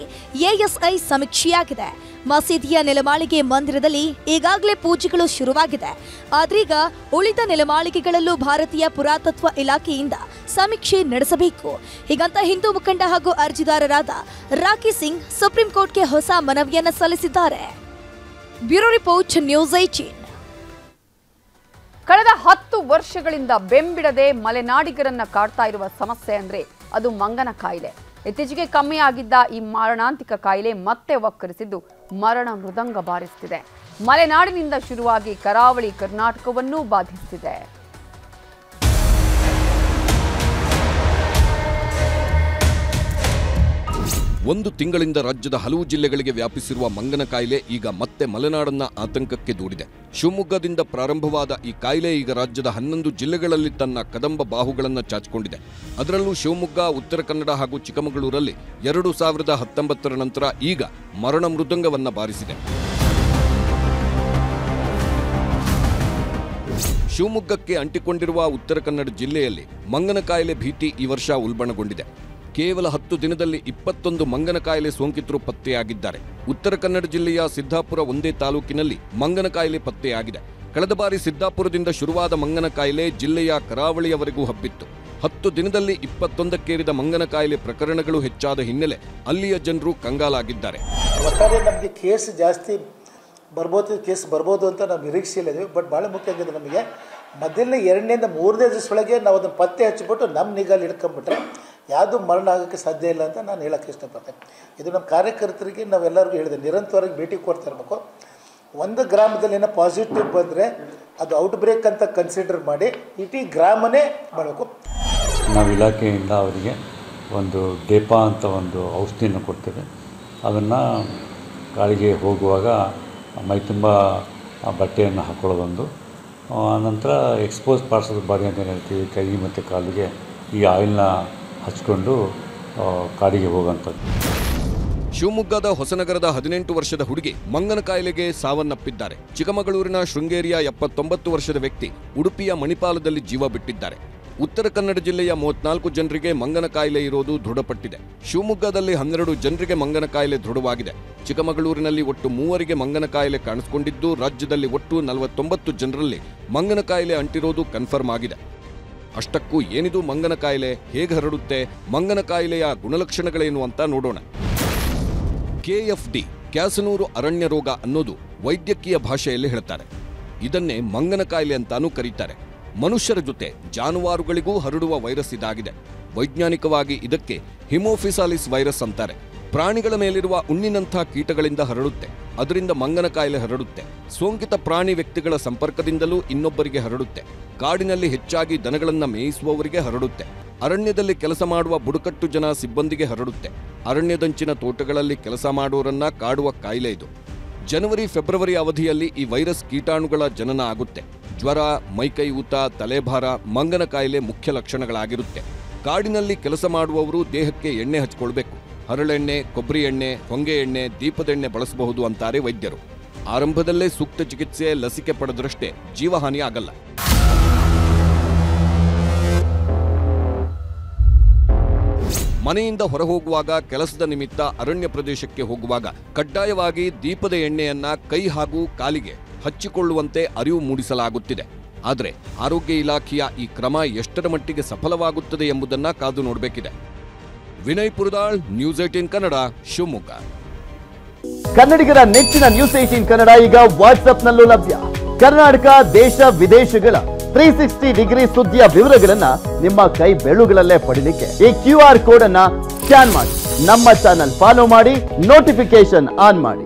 ಎಎಸ್ಐ ಸಮೀಕ್ಷೆಯಾಗಿದೆ. ಮಸೀದಿಯ ನೆಲಮಾಳಿಗೆ ಮಂದಿರದಲ್ಲಿ ಈಗಾಗಲೇ ಪೂಜೆಗಳು ಶುರುವಾಗಿದೆ. ಆದ್ರೀಗ ಉಳಿದ ನೆಲಮಾಳಿಗೆಗಳಲ್ಲೂ ಭಾರತೀಯ ಪುರಾತತ್ವ ಇಲಾಖೆಯಿಂದ ಸಮೀಕ್ಷೆ ನಡೆಸಬೇಕು. ಹೀಗಂತ ಹಿಂದೂ ಮುಖಂಡ ಹಾಗೂ ಅರ್ಜಿದಾರರಾದ ರಾಕಿ ಸಿಂಗ್ ಸುಪ್ರೀಂ ಕೋರ್ಟ್ಗೆ ಹೊಸ ಮನವಿಯನ್ನು ಸಲ್ಲಿಸಿದ್ದಾರೆ. Bureau report, news 18. ಕಳೆದ 10 ವರ್ಷಗಳಿಂದ ಬೆಂಬಿಡದೆ ಮಲೆನಾಡಿಗರನ್ನ ಕಾಡ್ತಾ ಇರುವ ಸಮಸ್ಯೆ ಅಂದ್ರೆ ಅದು ಮಂಗನ ಕಾಯಿಲೆ. ಇತ್ತೀಚೆಗೆ ಕಮ್ಮಿಯಾಗಿದ್ದ ಈ ಮಾರಣಾಂತಿಕ ಕಾಯಿಲೆ ಮತ್ತೆ ವಕ್ಕರಿಸಿದ್ದು ಮರಣ ಮೃದಂಗ ಬಾರಿಸುತ್ತಿದೆ. ಮಲೆನಾಡಿನಿಂದ ಶುರುವಾಗಿ ಕರಾವಳಿ ಕರ್ನಾಟಕವನ್ನೂ ಬಾಧಿಸುತ್ತಿದೆ. ಒಂದು ತಿಂಗಳಿಂದ ರಾಜ್ಯದ ಹಲವು ಜಿಲ್ಲೆಗಳಿಗೆ ವ್ಯಾಪಿಸಿರುವ ಮಂಗನ ಕಾಯಿಲೆ ಈಗ ಮತ್ತೆ ಮಲೆನಾಡನ್ನ ಆತಂಕಕ್ಕೆ ದೂಡಿದೆ. ಶಿವಮೊಗ್ಗದಿಂದ ಪ್ರಾರಂಭವಾದ ಈ ಕಾಯಿಲೆ ಈಗ ರಾಜ್ಯದ 11 ಜಿಲ್ಲೆಗಳಲ್ಲಿ ತನ್ನ ಕದಂಬ ಬಾಹುಗಳನ್ನು ಚಾಚಿಕೊಂಡಿದೆ. ಅದರಲ್ಲೂ ಶಿವಮೊಗ್ಗ, ಉತ್ತರ ಕನ್ನಡ ಹಾಗೂ ಚಿಕ್ಕಮಗಳೂರಲ್ಲಿ 2019ರ ನಂತರ ಈಗ ಮರಣ ಮೃದಂಗವನ್ನ ಬಾರಿಸಿದೆ. ಶಿವಮೊಗ್ಗಕ್ಕೆ ಅಂಟಿಕೊಂಡಿರುವ ಉತ್ತರ ಕನ್ನಡ ಜಿಲ್ಲೆಯಲ್ಲಿ ಮಂಗನ ಕಾಯಿಲೆ ಭೀತಿ ಈ ವರ್ಷ ಉಲ್ಬಣಗೊಂಡಿದೆ. ಕೇವಲ 10 ದಿನದಲ್ಲಿ 21 ಮಂಗನ ಕಾಯಿಲೆ ಸೋಂಕಿತರು ಪತ್ತೆಯಾಗಿದ್ದಾರೆ. ಉತ್ತರ ಕನ್ನಡ ಜಿಲ್ಲೆಯ ಸಿದ್ದಾಪುರ ಒಂದೇ ತಾಲೂಕಿನಲ್ಲಿ ಮಂಗನ ಕಾಯಿಲೆ ಪತ್ತೆಯಾಗಿದೆ. ಕಳೆದ ಬಾರಿ ಸಿದ್ದಾಪುರದಿಂದ ಶುರುವಾದ ಮಂಗನ ಕಾಯಿಲೆ ಜಿಲ್ಲೆಯ ಕರಾವಳಿಯವರೆಗೂ ಹಬ್ಬಿತ್ತು. 10 ದಿನದಲ್ಲಿ 21ಕ್ಕೇರಿದ ಮಂಗನ ಕಾಯಿಲೆ ಪ್ರಕರಣಗಳು ಹೆಚ್ಚಾದ ಹಿನ್ನೆಲೆ ಅಲ್ಲಿಯ ಜನರು ಕಂಗಾಲಾಗಿದ್ದಾರೆ. ಒಟ್ಟಾರೆ ನಮಗೆ ಕೇಸ್ ಜಾಸ್ತಿ ಬರ್ಬೋದು ಅಂತ ನಾವು ನಿರೀಕ್ಷೆಯಿದ್ದೀವಿ. ಬಟ್ ಭಾಳ ಮುಖ್ಯ ಆಗಿದೆ ನಮಗೆ ಮೊದಲನೇ 2ನೇಯಿಂದ 3ನೇ ದಿವಸದೊಳಗೆ ನಾವು ಅದನ್ನು ಪತ್ತೆ ಹಚ್ಚಿಬಿಟ್ಟು ನಮ್ಮ ನಿಗಾಲಿ ಹಿಡ್ಕೊಂಡ್ಬಿಟ್ರೆ ಯಾವುದು ಮರಣ ಆಗೋಕ್ಕೆ ಸಾಧ್ಯ ಇಲ್ಲ ಅಂತ ನಾನು ಹೇಳೋಕ್ಕೆ ಇಷ್ಟಪಡ್ತೇನೆ. ಇದು ನಮ್ಮ ಕಾರ್ಯಕರ್ತರಿಗೆ ನಾವೆಲ್ಲರಿಗೂ ಹೇಳಿದೆ, ನಿರಂತರವಾಗಿ ಭೇಟಿ ಕೊಡ್ತಾ ಇರಬೇಕು. ಒಂದು ಗ್ರಾಮದಲ್ಲಿ ಏನೋ ಪಾಸಿಟಿವ್ ಬಂದರೆ ಅದು ಔಟ್ ಬ್ರೇಕ್ ಅಂತ ಕನ್ಸಿಡರ್ ಮಾಡಿ ಇಡೀ ಗ್ರಾಮನೇ ಮಾಡಬೇಕು. ನಾವು ಇಲಾಖೆಯಿಂದ ಅವರಿಗೆ ಒಂದು ಡೇಪಾ ಅಂತ ಒಂದು ಔಷಧಿಯನ್ನು ಕೊಡ್ತೇವೆ. ಅದನ್ನು ಗಾಳಿಗೆ ಹೋಗುವಾಗ ಮೈ ತುಂಬ ಬಟ್ಟೆಯನ್ನು ಹಾಕೊಳ್ಳೋದೊಂದು, ಆನಂತರ ಎಕ್ಸ್ಪೋಸ್ ಪಾರ್ಟ್ಸ್ ಆಫ್ ಬಾಡಿ ಅಂತ ಹೇಳ್ತೀವಿ, ಕೈ ಮತ್ತು ಕಾಲಿಗೆ ಈ ಆಯಿಲ್ನ ಹಚ್ಕೊಂಡು ಕಾಡಿಗೆ ಹೋಗುವಂಥದ್ದು. ಶಿವಮೊಗ್ಗದ ಹೊಸನಗರದ 18 ವರ್ಷದ ಹುಡುಗಿ ಮಂಗನ ಕಾಯಿಲೆಗೆ ಸಾವನ್ನಪ್ಪಿದ್ದಾರೆ. ಚಿಕ್ಕಮಗಳೂರಿನ ಶೃಂಗೇರಿಯ 79 ವರ್ಷದ ವ್ಯಕ್ತಿ ಉಡುಪಿಯ ಮಣಿಪಾಲದಲ್ಲಿ ಜೀವ ಬಿಟ್ಟಿದ್ದಾರೆ. ಉತ್ತರ ಕನ್ನಡ ಜಿಲ್ಲೆಯ 34 ಜನರಿಗೆ ಮಂಗನ ಕಾಯಿಲೆ ಇರೋದು ದೃಢಪಟ್ಟಿದೆ. ಶಿವಮೊಗ್ಗದಲ್ಲಿ 12 ಜನರಿಗೆ ಮಂಗನ ಕಾಯಿಲೆ ದೃಢವಾಗಿದೆ. ಚಿಕ್ಕಮಗಳೂರಿನಲ್ಲಿ ಒಟ್ಟು 3 ಮಂಗನ ಕಾಯಿಲೆ ಕಾಣಿಸಿಕೊಂಡಿದ್ದು, ರಾಜ್ಯದಲ್ಲಿ ಒಟ್ಟು 49 ಜನರಲ್ಲಿ ಮಂಗನ ಕಾಯಿಲೆ ಅಂಟಿರೋದು ಕನ್ಫರ್ಮ್ ಆಗಿದೆ. ಅಷ್ಟಕ್ಕೂ ಏನಿದು ಮಂಗನ ಕಾಯಿಲೆ, ಹೇಗೆ ಹರಡುತ್ತೆ, ಮಂಗನ ಕಾಯಿಲೆಯ ಗುಣಲಕ್ಷಣಗಳೇನು ಅಂತ ನೋಡೋಣ. KFD ಕ್ಯಾಸನೂರು ಅರಣ್ಯ ರೋಗ ಅನ್ನೋದು ವೈದ್ಯಕೀಯ ಭಾಷೆಯಲ್ಲಿ ಹೇಳ್ತಾರೆ. ಇದನ್ನೇ ಮಂಗನ ಕಾಯಿಲೆ ಅಂತಾನೂ ಕರೀತಾರೆ. ಮನುಷ್ಯರ ಜೊತೆ ಜಾನುವಾರುಗಳಿಗೂ ಹರಡುವ ವೈರಸ್ ಇದಾಗಿದೆ. ವೈಜ್ಞಾನಿಕವಾಗಿ ಇದಕ್ಕೆ ಹಿಮೋಫಿಸಾಲಿಸ್ ವೈರಸ್ ಅಂತಾರೆ. ಪ್ರಾಣಿಗಳ ಮೇಲಿರುವ ಉಣ್ಣಿನಂಥ ಕೀಟಗಳಿಂದ ಹರಡುತ್ತೆ. ಅದರಿಂದ ಮಂಗನ ಕಾಯಿಲೆ ಹರಡುತ್ತೆ. ಸೋಂಕಿತ ಪ್ರಾಣಿ ವ್ಯಕ್ತಿಗಳ ಸಂಪರ್ಕದಿಂದಲೂ ಇನ್ನೊಬ್ಬರಿಗೆ ಹರಡುತ್ತೆ. ಕಾಡಿನಲ್ಲಿ ಹೆಚ್ಚಾಗಿ ದನಗಳನ್ನ ಮೇಯಿಸುವವರಿಗೆ ಹರಡುತ್ತೆ. ಅರಣ್ಯದಲ್ಲಿ ಕೆಲಸ ಮಾಡುವ ಬುಡಕಟ್ಟು ಜನ ಸಿಬ್ಬಂದಿಗೆ ಹರಡುತ್ತೆ. ಅರಣ್ಯದಂಚಿನ ತೋಟಗಳಲ್ಲಿ ಕೆಲಸ ಮಾಡೋರನ್ನ ಕಾಡುವ ಕಾಯಿಲೆ ಇದು. ಜನವರಿ ಫೆಬ್ರವರಿ ಅವಧಿಯಲ್ಲಿ ಈ ವೈರಸ್ ಕೀಟಾಣುಗಳ ಜನನ ಆಗುತ್ತೆ. ಜ್ವರ, ಮೈಕೈ ಊತ, ತಲೆಭಾರ ಮಂಗನ ಕಾಯಿಲೆ ಮುಖ್ಯ ಲಕ್ಷಣಗಳಾಗಿರುತ್ತೆ. ಕಾಡಿನಲ್ಲಿ ಕೆಲಸ ಮಾಡುವವರು ದೇಹಕ್ಕೆ ಎಣ್ಣೆ ಹಚ್ಕೊಳ್ಬೇಕು. ಹರಳೆಣ್ಣೆ, ಕೊಬ್ಬರಿ ಎಣ್ಣೆ, ಹೊಂಗೆ ಎಣ್ಣೆ, ದೀಪದೆಣ್ಣೆ ಬಳಸಬಹುದು ಅಂತಾರೆ ವೈದ್ಯರು. ಆರಂಭದಲ್ಲೇ ಸೂಕ್ತ ಚಿಕಿತ್ಸೆ, ಲಸಿಕೆ ಪಡೆದರಷ್ಟೇ ಜೀವಹಾನಿ ಆಗಲ್ಲ. ಮನೆಯಿಂದ ಹೊರಹೋಗುವಾಗ, ಕೆಲಸದ ನಿಮಿತ್ತ ಅರಣ್ಯ ಪ್ರದೇಶಕ್ಕೆ ಹೋಗುವಾಗ ಕಡ್ಡಾಯವಾಗಿ ದೀಪದ ಎಣ್ಣೆಯನ್ನ ಕೈ ಹಾಗೂ ಕಾಲಿಗೆ ಹಚ್ಚಿಕೊಳ್ಳುವಂತೆ ಅರಿವು ಮೂಡಿಸಲಾಗುತ್ತಿದೆ. ಆದರೆ ಆರೋಗ್ಯ ಇಲಾಖೆಯ ಈ ಕ್ರಮ ಎಷ್ಟರ ಮಟ್ಟಿಗೆ ಸಫಲವಾಗುತ್ತದೆ ಎಂಬುದನ್ನ ಕಾದು ನೋಡಬೇಕಿದೆ. ವಿನಯ್ ಪುರದಾಳ್, ನ್ಯೂಸ್ 18 ಕನ್ನಡ, ಶಿವಮೊಗ್ಗ. ಕನ್ನಡಿಗರ ನೆಚ್ಚಿನ ನ್ಯೂಸ್ 18 ಕನ್ನಡ ಈಗ ವಾಟ್ಸ್ಆಪ್ನಲ್ಲೂ ಲಭ್ಯ. ಕರ್ನಾಟಕ, ದೇಶ ವಿದೇಶಗಳ 360 ಡಿಗ್ರಿ ಸುದ್ದಿಯ ವಿವರಗಳನ್ನ ನಿಮ್ಮ ಕೈ ಬೆರಳುಗಳಲ್ಲೇ ಪಡಿಲಿಕ್ಕೆ ಈ QR ಕೋಡ್ ಅನ್ನ ಸ್ಕ್ಯಾನ್ ಮಾಡಿ, ನಮ್ಮ ಚಾನಲ್ ಫಾಲೋ ಮಾಡಿ, ನೋಟಿಫಿಕೇಶನ್ ಆನ್ ಮಾಡಿ.